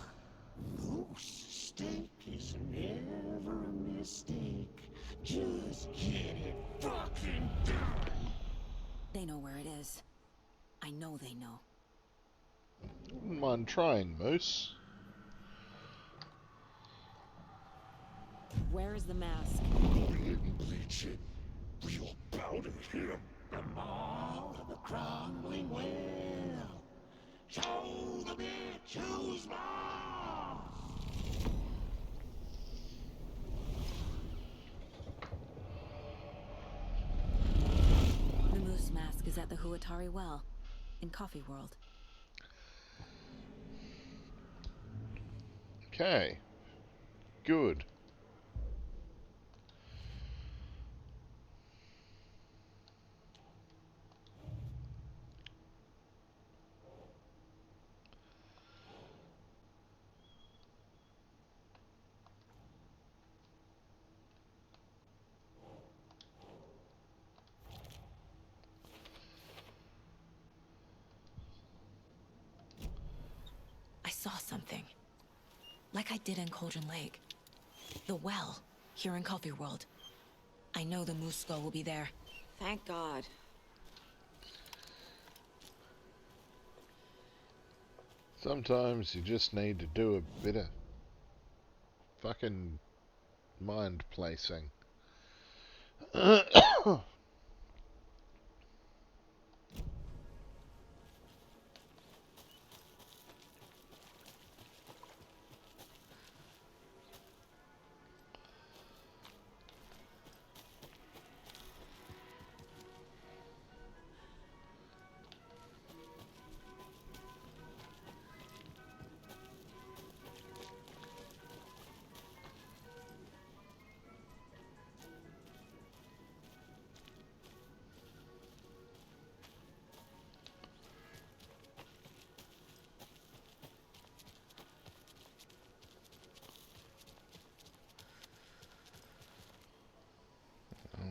Moose steak is never a mistake. Just get it fucking done. They know where it is. I know they know. wouldn't mind trying, Moose. Where is the mask? Go ahead and bleach it. We'll powder him. The maw of the crumbling well. Show the bitch who's boss. The Moose mask is at the Huatari Well, in Coffee World. Okay. Good. I saw something. Like I did in Cauldron Lake. The well, here in Coffee World. I know the Moose Skull will be there. Thank God. Sometimes you just need to do a bit of fucking mind placing.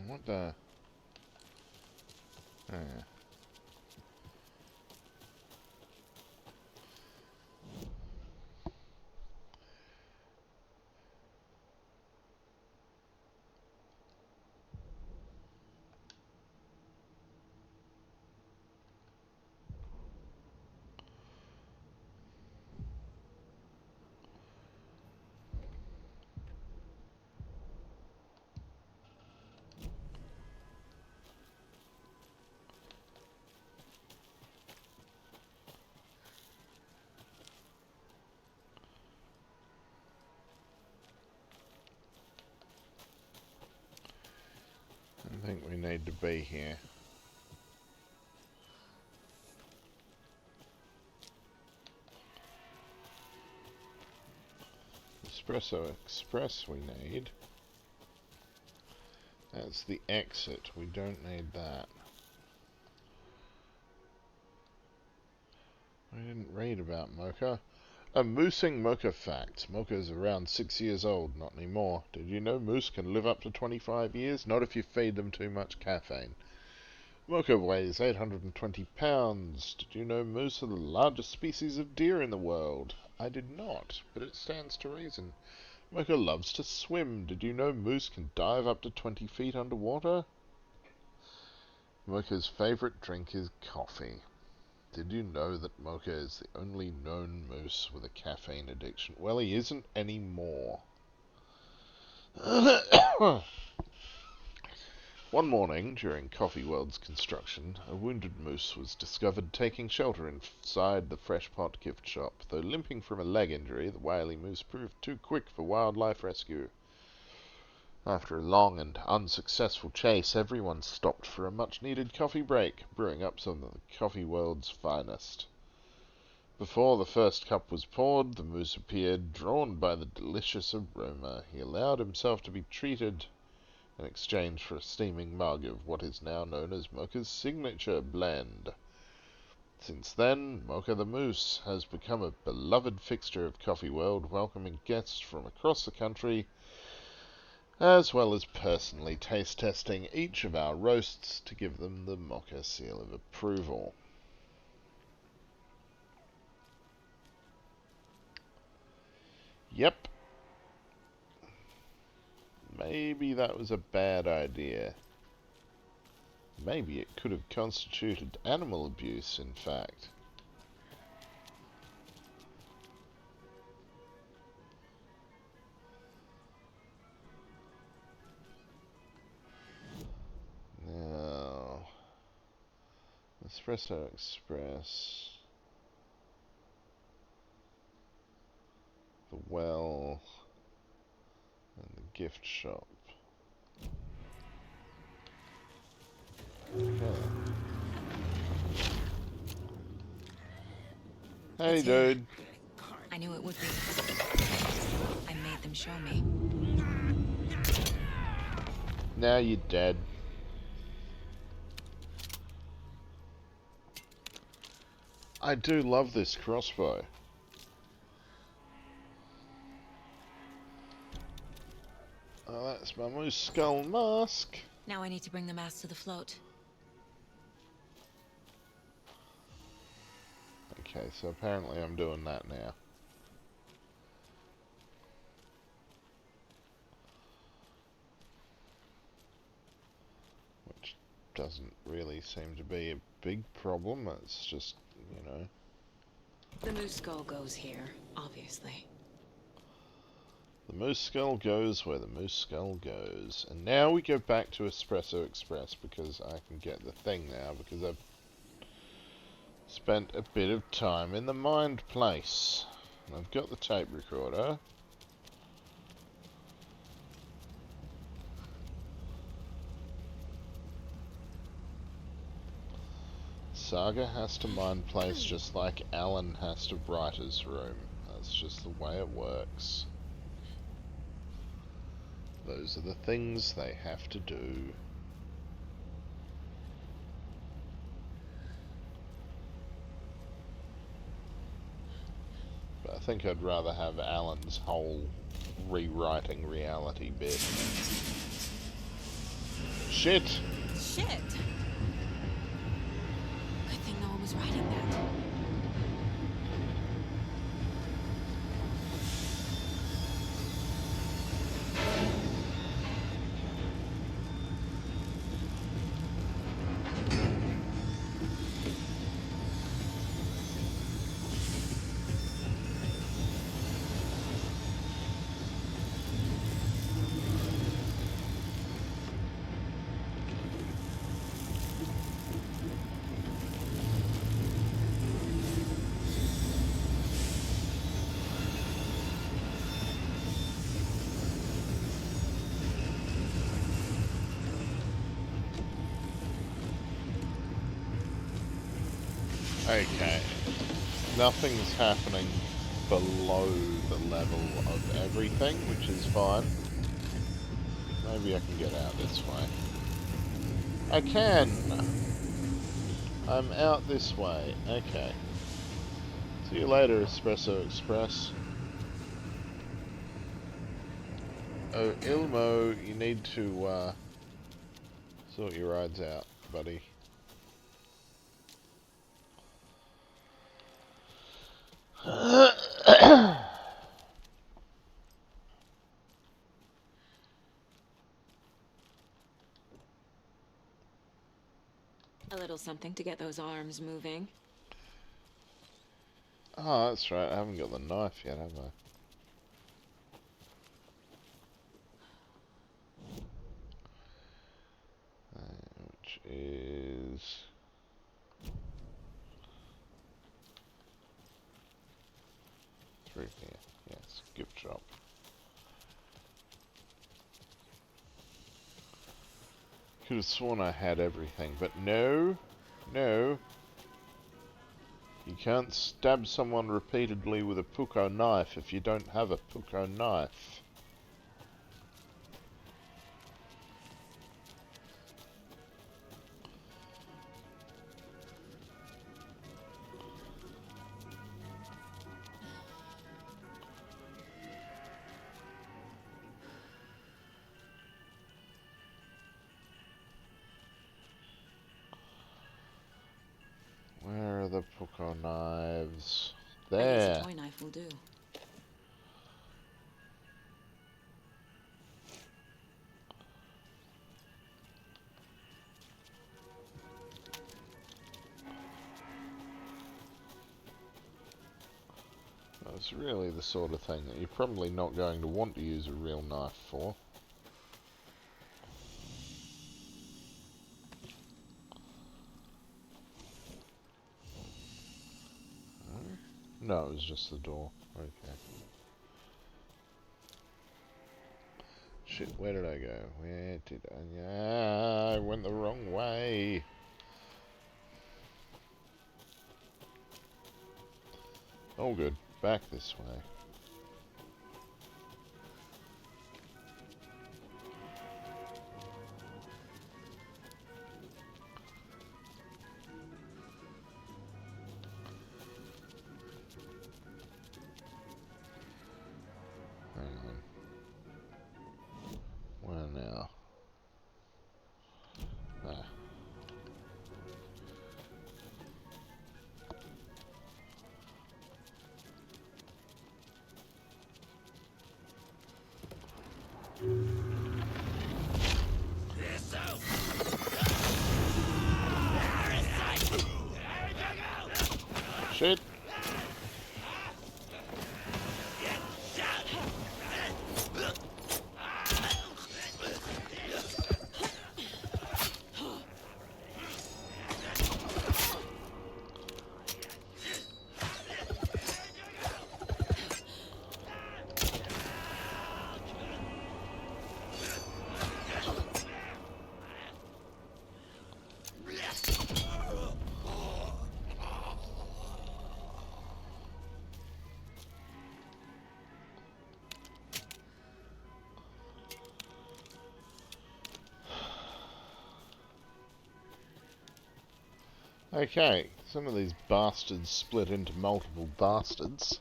What the? Ah. I think we need to be here. Espresso Express we need. That's the exit. We don't need that. I didn't read about Mocha. A moosing Mocha fact. Mocha's around 6 years old, not anymore. Did you know moose can live up to 25 years? Not if you feed them too much caffeine. Mocha weighs 820 pounds. Did you know moose are the largest species of deer in the world? I did not, but it stands to reason. Mocha loves to swim. Did you know moose can dive up to 20 feet underwater? Mocha's favourite drink is coffee. Did you know that Mocha is the only known moose with a caffeine addiction? Well, he isn't anymore. One morning, during Coffee World's construction, a wounded moose was discovered taking shelter inside the Fresh Pot gift shop. Though limping from a leg injury, the wily moose proved too quick for wildlife rescue. After a long and unsuccessful chase, everyone stopped for a much-needed coffee break, brewing up some of the Coffee World's finest. Before the first cup was poured, the moose appeared, drawn by the delicious aroma. He allowed himself to be treated in exchange for a steaming mug of what is now known as Mocha's signature blend. Since then, Mocha the Moose has become a beloved fixture of Coffee World, welcoming guests from across the country, as well as personally taste testing each of our roasts to give them the Mocha seal of approval. Yep. Maybe that was a bad idea. Maybe it could have constituted animal abuse, in fact. Now, Espresso Express, the well, and the gift shop. Okay. Hey, It's here. dude. I knew it would be. I made them show me. Now you're dead. I do love this crossbow. Oh, that's my moose skull mask. Now I need to bring the mask to the float. Okay, so apparently I'm doing that now. Which doesn't really seem to be a big problem. It's just, you know. The moose skull goes here, obviously. The moose skull goes where the moose skull goes. And now we go back to Espresso Express because I can get the thing now because I've spent a bit of time in the Mind Place. And I've got the tape recorder. Saga has to Mind Place just like Alan has to Writer's Room. That's just the way it works. Those are the things they have to do. But I think I'd rather have Alan's whole rewriting reality bit. Shit! Shit! Good thing no one was riding that. Okay. Nothing's happening below the level of everything, which is fine. Maybe I can get out this way. I can! I'm out this way. Okay. See you later, Espresso Express. Oh, Ilmo, you need to, sort your rides out, buddy. A little something to get those arms moving. Oh, that's right. I haven't got the knife yet, have I? Which is... through here. Yes, gift shop. Could have sworn I had everything, but no. No. You can't stab someone repeatedly with a puko knife if you don't have a puko knife. Where are the puko knives? I guess There. a toy knife will do. That's really the sort of thing that you're probably not going to want to use a real knife for. No, it was just the door. Okay. Shit, where did I go? Where did I... Ah, I went the wrong way. Oh good. Back this way. Hang on. Where now? Ah. Shit! Okay, some of these bastards split into multiple bastards.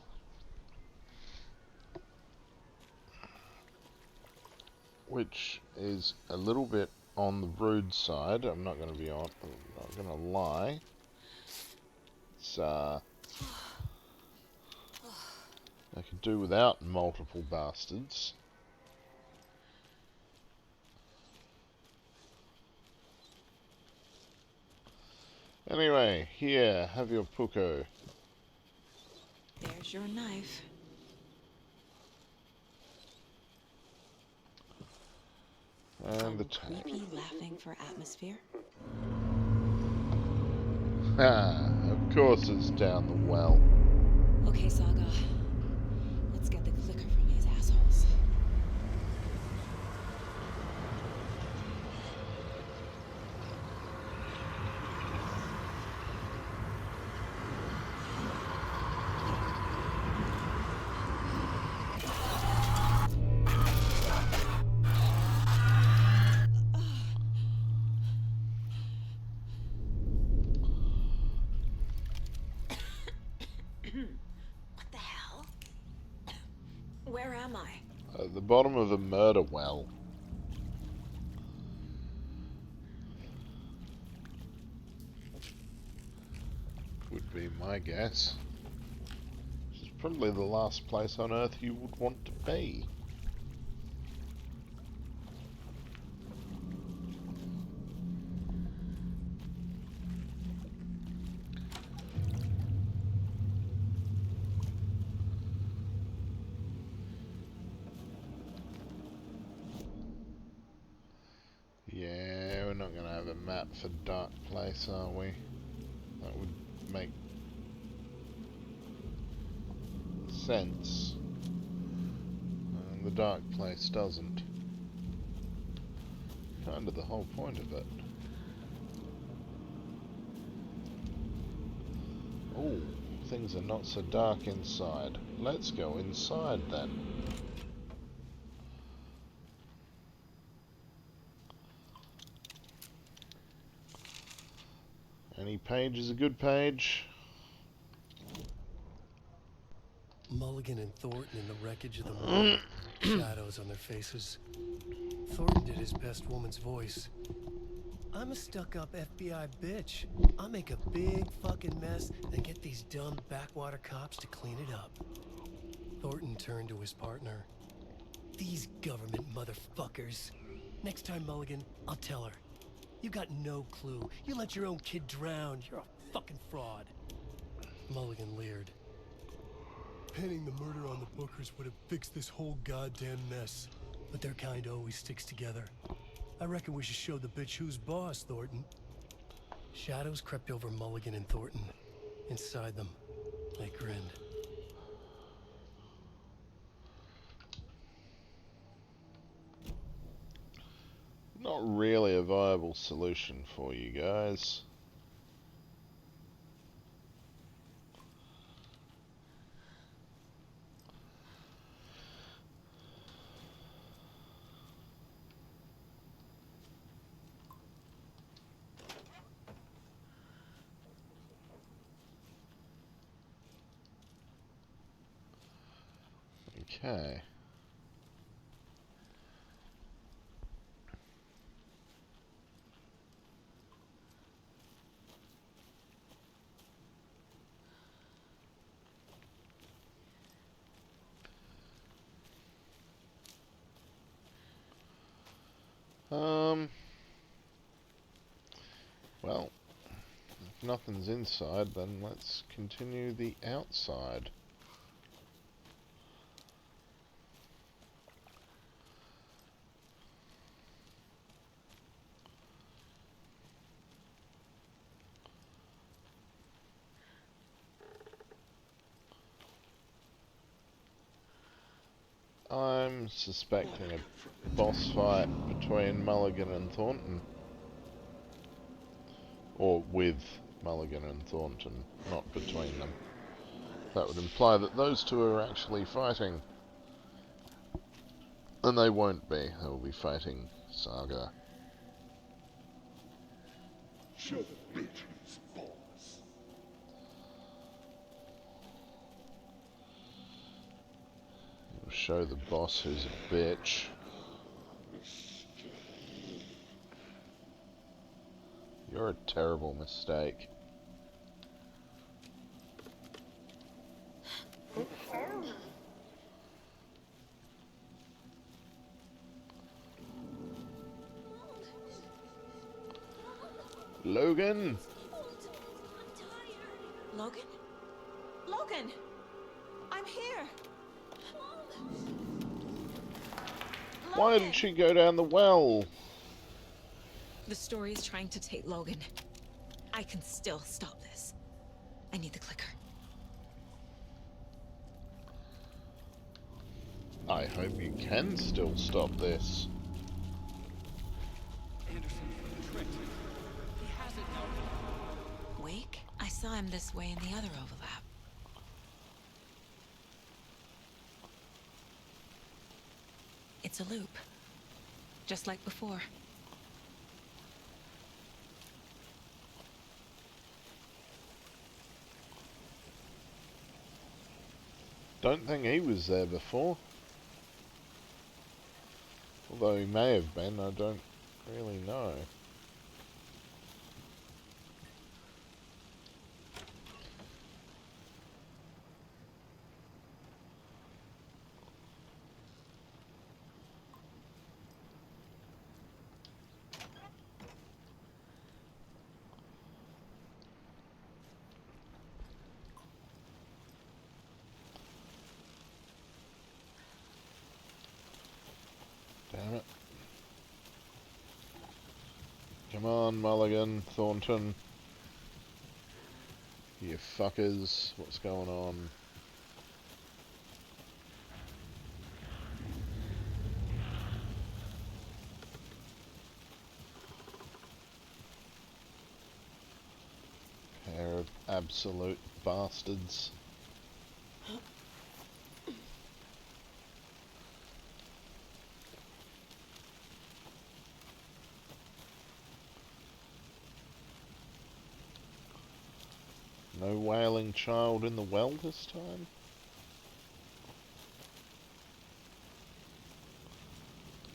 Which is a little bit on the rude side. I'm not going to be on. I'm not going to lie. It's I could do without multiple bastards. Anyway, here, have your puko. There's your knife. And the creepy laughing for atmosphere. Ah, of course it's down the well. Okay, Saga. Let's get the clicker from these assholes. What the hell? Where am I? At the bottom of a murder well. Would be my guess. This is probably the last place on Earth you would want to be. Yeah, we're not going to have a map for Dark Place, are we? That would make sense. And the Dark Place doesn't. Kind of the whole point of it. Oh, things are not so dark inside. Let's go inside then. Any page is a good page. Mulligan and Thornton in the wreckage of the morning, shadows on their faces. Thornton did his best woman's voice. I'm a stuck-up FBI bitch. I'll make a big fucking mess and get these dumb backwater cops to clean it up. Thornton turned to his partner. These government motherfuckers. Next time, Mulligan, I'll tell her. You got no clue. You let your own kid drown. You're a fucking fraud. Mulligan leered. Pinning the murder on the Bookers would have fixed this whole goddamn mess. But their kind always sticks together. I reckon we should show the bitch who's boss, Thornton. Shadows crept over Mulligan and Thornton. Inside them, they grinned. Not really a viable solution for you guys. Okay. Well, if nothing's inside, then let's continue the outside. I'm suspecting a boss fight between Mulligan and Thornton. Or with Mulligan and Thornton, not between them. That would imply that those two are actually fighting. And they won't be. They will be fighting Saga. Show the bitch who's boss. We'll show the boss who's a bitch. You're a terrible mistake. Logan? Logan? Logan! I'm here! Why Logan! did she go down the well? The story is trying to take Logan. I can still stop this. I need the clicker. I hope you can still stop this. Anderson tricked him. He has it now. Wake? I saw him this way in the other overlap. It's a loop. Just like before. Don't think he was there before. Although he may have been, I don't really know. Damn it. Come on, Mulligan, Thornton. You fuckers, what's going on? Pair of absolute bastards. No wailing child in the well this time?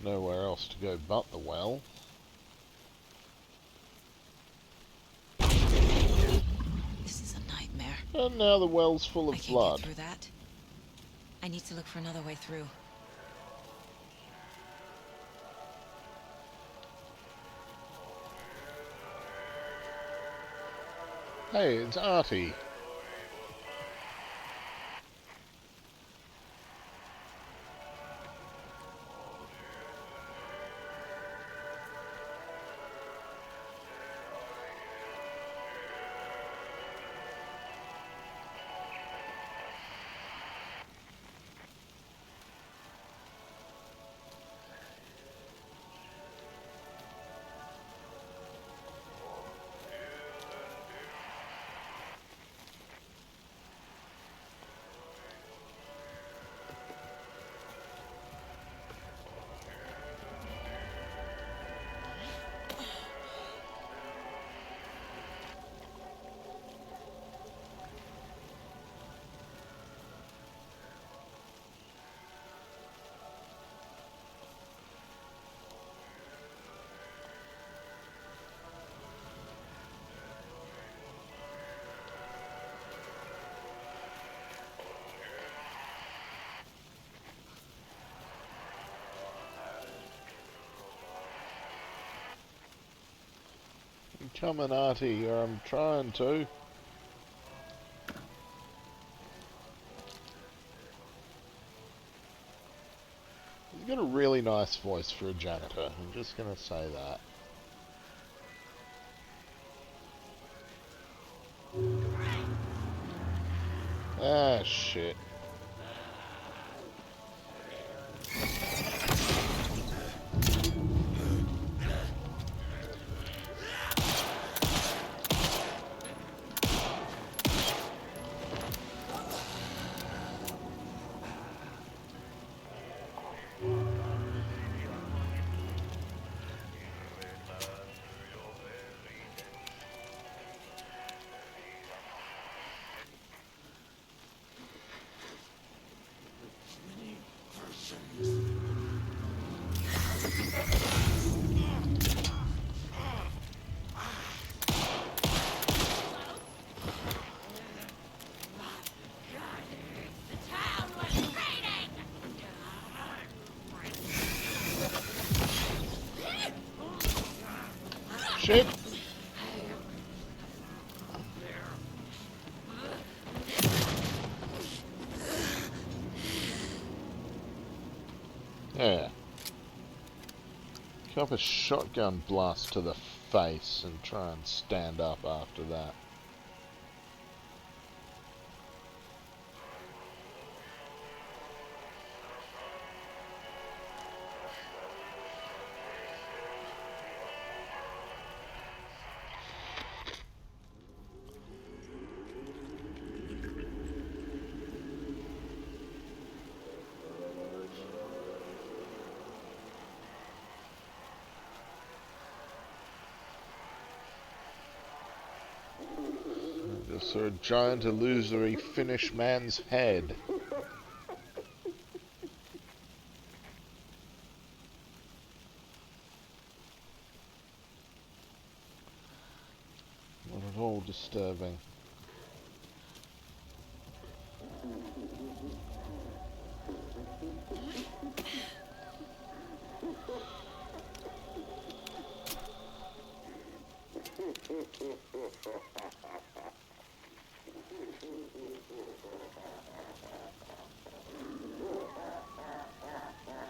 Nowhere else to go but the well. This is a nightmare. And now the well's full I of can't blood. get through that. I need to look for another way through. Hey, it's Artie. Come on, Artie, or I'm trying to. He's got a really nice voice for a janitor, I'm just gonna say that. Ah, shit. Shit! Yeah. Cop a shotgun blast to the face and try and stand up after that. Just saw a giant illusory Finnish man's head. Not at all disturbing.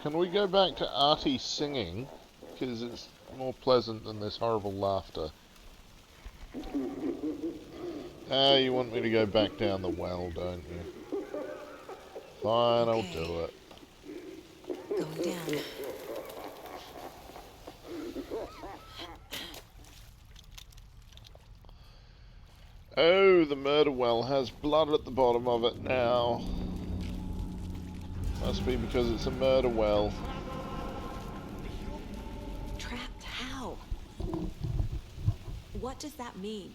Can we go back to Artie singing? Because it's more pleasant than this horrible laughter. Ah, you want me to go back down the well, don't you? Fine, I'll do it. Going down. Oh, the murder well has blood at the bottom of it now. Must be because it's a murder well. Trapped how? What does that mean?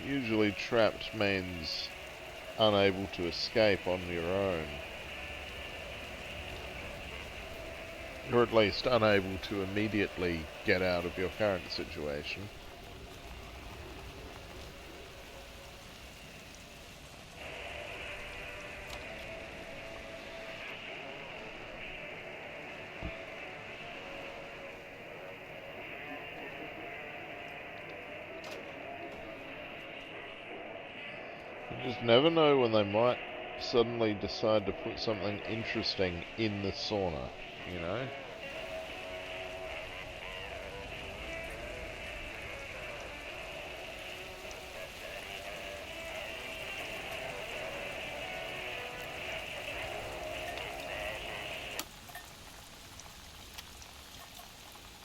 Usually trapped means unable to escape on your own. Or at least unable to immediately get out of your current situation. You just never know when they might suddenly decide to put something interesting in the sauna, you know?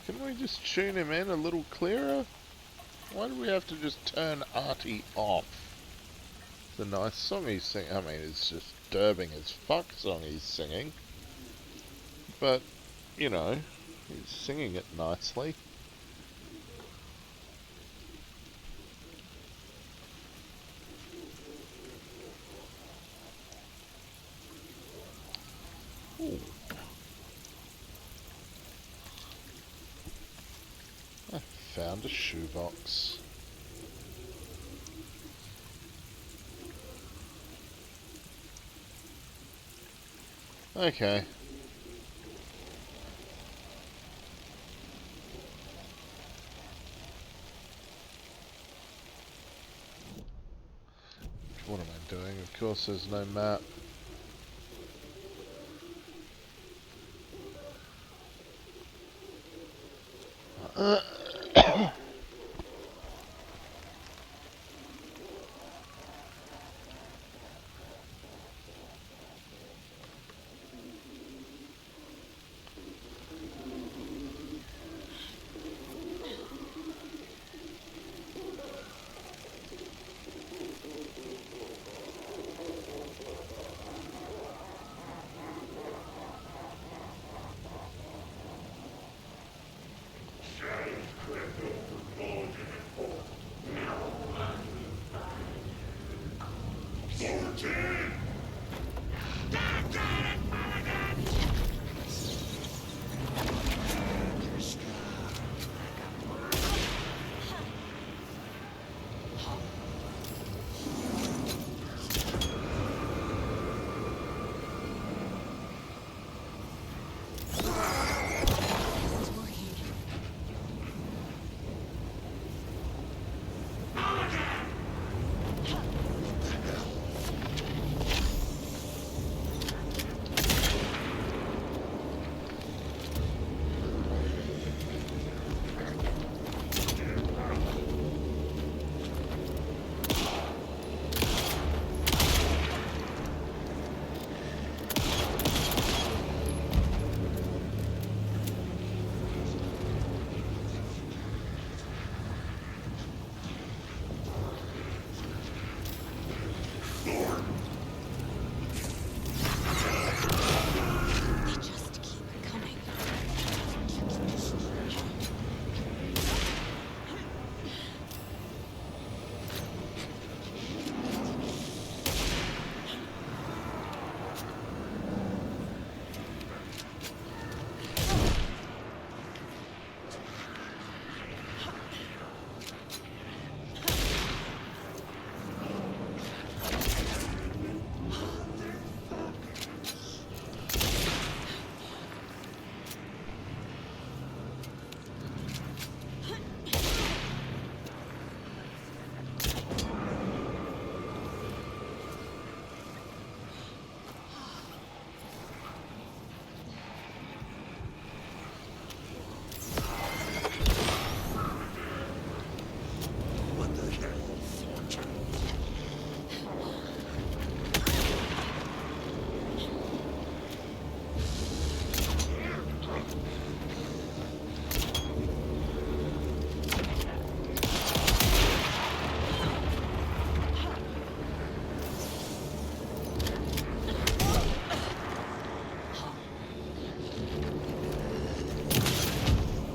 Can we just tune him in a little clearer? Why do we have to just turn Artie off? It's a nice song he's singing. I mean, it's just disturbing as fuck song he's singing. But, you know, he's singing it nicely. Ooh. I found a shoebox. Okay. What am I doing? Of course there's no map.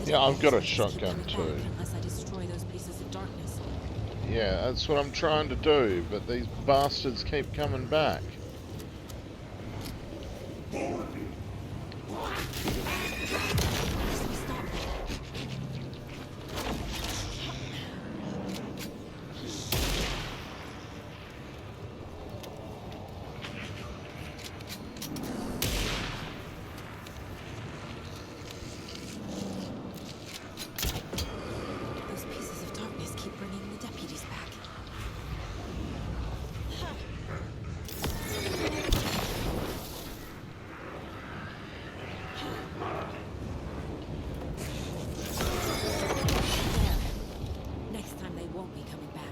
Yeah, I've got a shotgun too. Unless I destroy those pieces of darkness. Yeah, that's what I'm trying to do, but these bastards keep coming back. Those pieces of darkness keep bringing the deputies back. There. Next time they won't be coming back.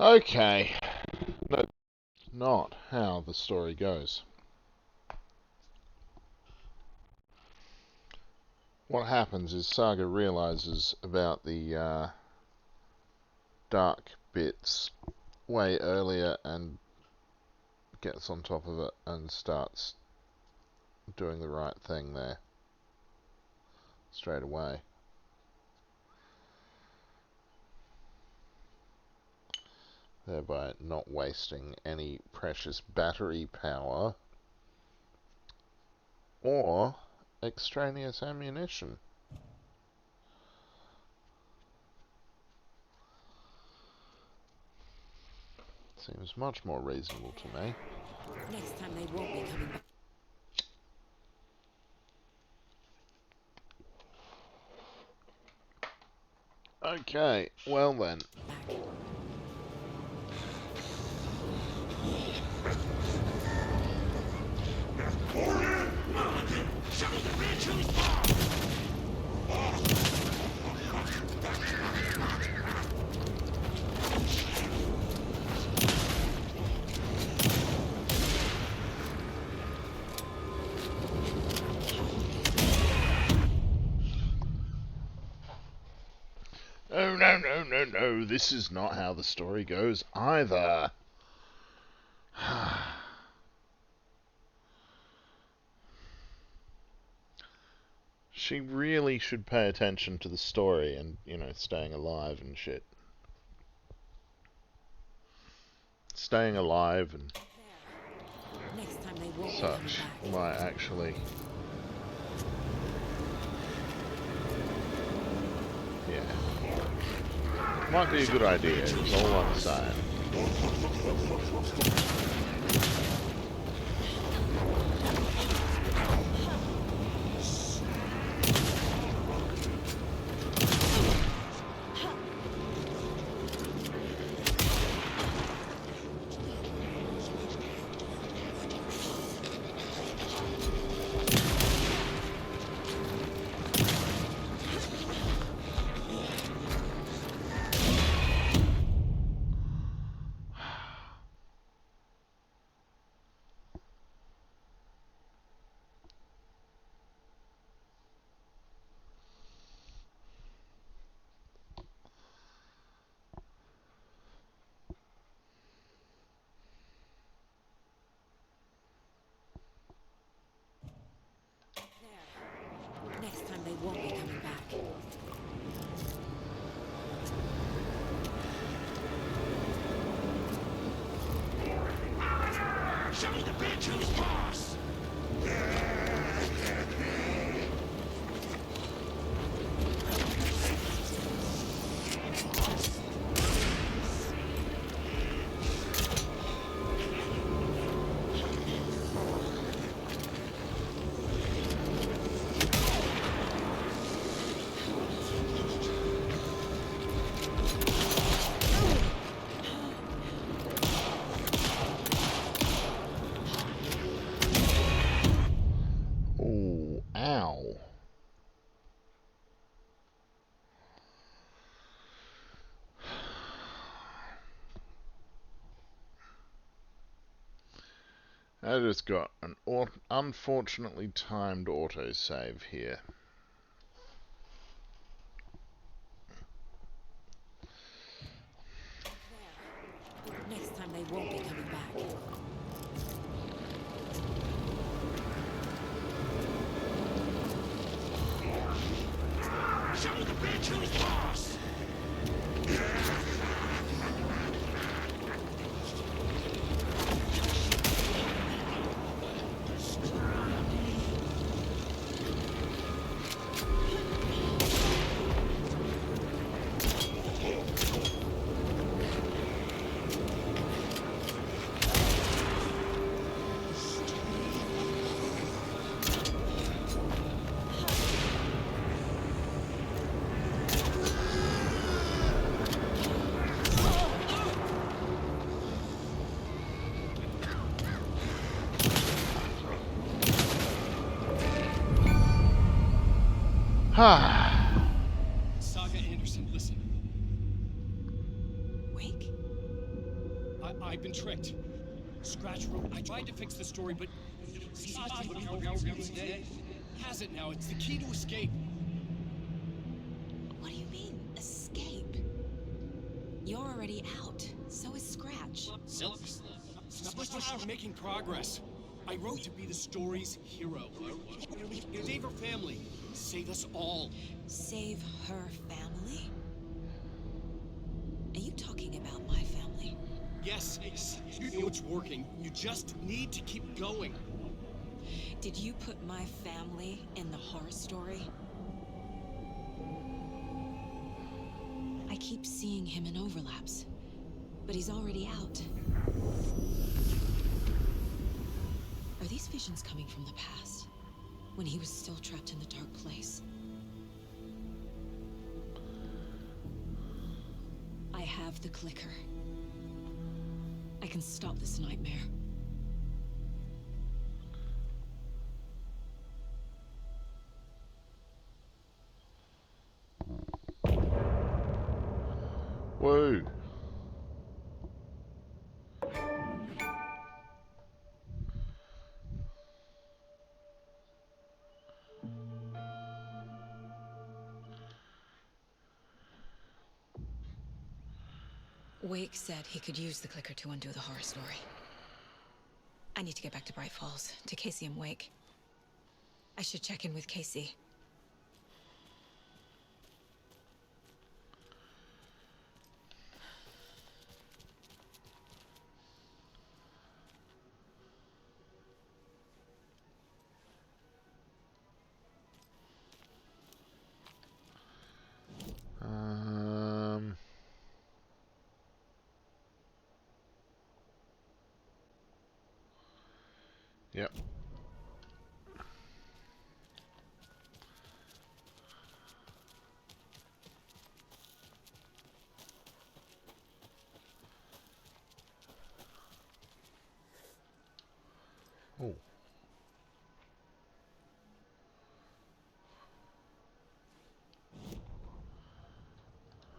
Okay. That's not how the story goes. What happens is Saga realizes about the dark bits way earlier and gets on top of it and starts doing the right thing there straight away. Thereby not wasting any precious battery power or extraneous ammunition. Seems much more reasonable to me. Next time they won't be coming back. Okay, well then. Oh, no, no, no, no. This is not how the story goes either. She really should pay attention to the story and, you know, staying alive and shit. Staying alive and Next time they won't such be coming back. might actually... Yeah. Might be a good idea, is all I'm saying. There. Next time they won't be coming back. Show me the bitch who's boss! I just got an unfortunately timed autosave here. Next time they won't be coming back. Show the bitch who's boss! Saga Anderson, listen. Wake? I've been tricked. Scratch wrote. I tried to fix the story, but has it now. It's the key to escape. What do you mean, escape? You're already out. So is Scratch. We're making progress. I wrote to be the story's hero. Save her family. Save us all. Save her family? Are you talking about my family? Yes, you know it's working. You just need to keep going. Did you put my family in the horror story? I keep seeing him in overlaps, but he's already out. Are these visions coming from the past, when he was still trapped in the dark place? I have the clicker. I can stop this nightmare. Whoa. Wake said he could use the clicker to undo the horror story. I need to get back to Bright Falls, to Casey and Wake. I should check in with Casey. Yep. Oh.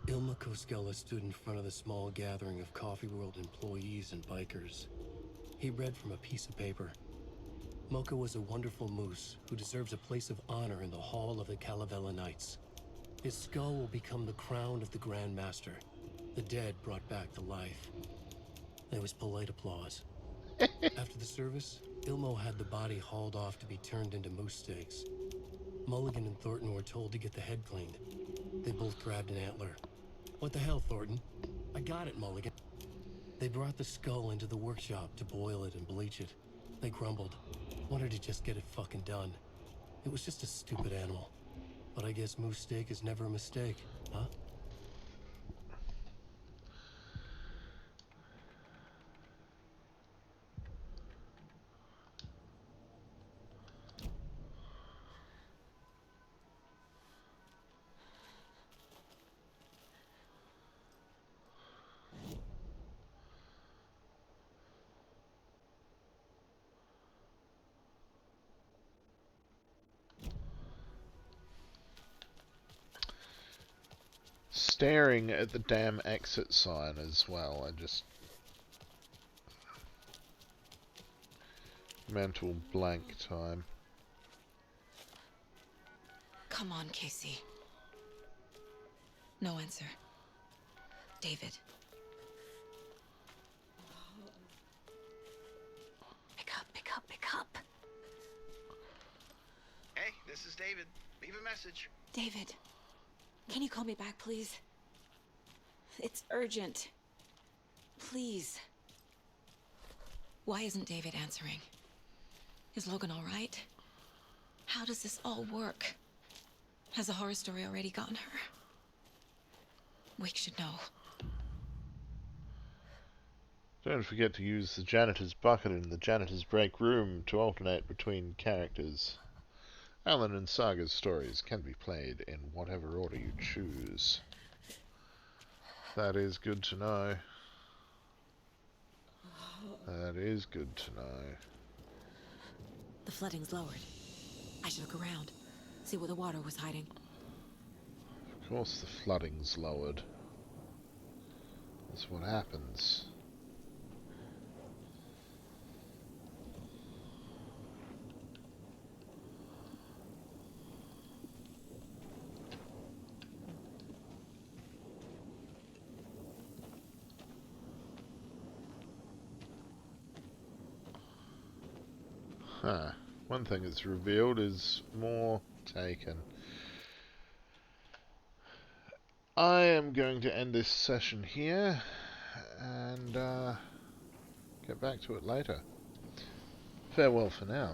Ilma Koskela stood in front of the small gathering of Coffee World employees and bikers. He read from a piece of paper. Mocha was a wonderful moose who deserves a place of honor in the hall of the Calavella Knights. His skull will become the crown of the Grand Master, the dead brought back to life. There was polite applause. After the service, Ilmo had the body hauled off to be turned into moose steaks. Mulligan and Thornton were told to get the head cleaned. They both grabbed an antler. What the hell, Thornton? I got it, Mulligan. They brought the skull into the workshop to boil it and bleach it. They grumbled. Wanted to just get it fucking done. It was just a stupid animal. But I guess moose steak is never a mistake, huh? Staring at the damn exit sign as well. I just... Mental blank time. Come on, Casey. No answer. David. Pick up, pick up, pick up. Hey, this is David. Leave a message. David, can you call me back, please? It's urgent. Please. Why isn't David answering? Is Logan all right? How does this all work? Has the horror story already gotten her? Wake should know. Don't forget to use the janitor's bucket in the janitor's break room to alternate between characters. Alan and Saga's stories can be played in whatever order you choose. That is good to know. That is good to know. The flooding's lowered. I should look around, see where the water was hiding. Of course the flooding's lowered. That's what happens. Huh. One thing that's revealed is more taken. I am going to end this session here and get back to it later. Farewell for now.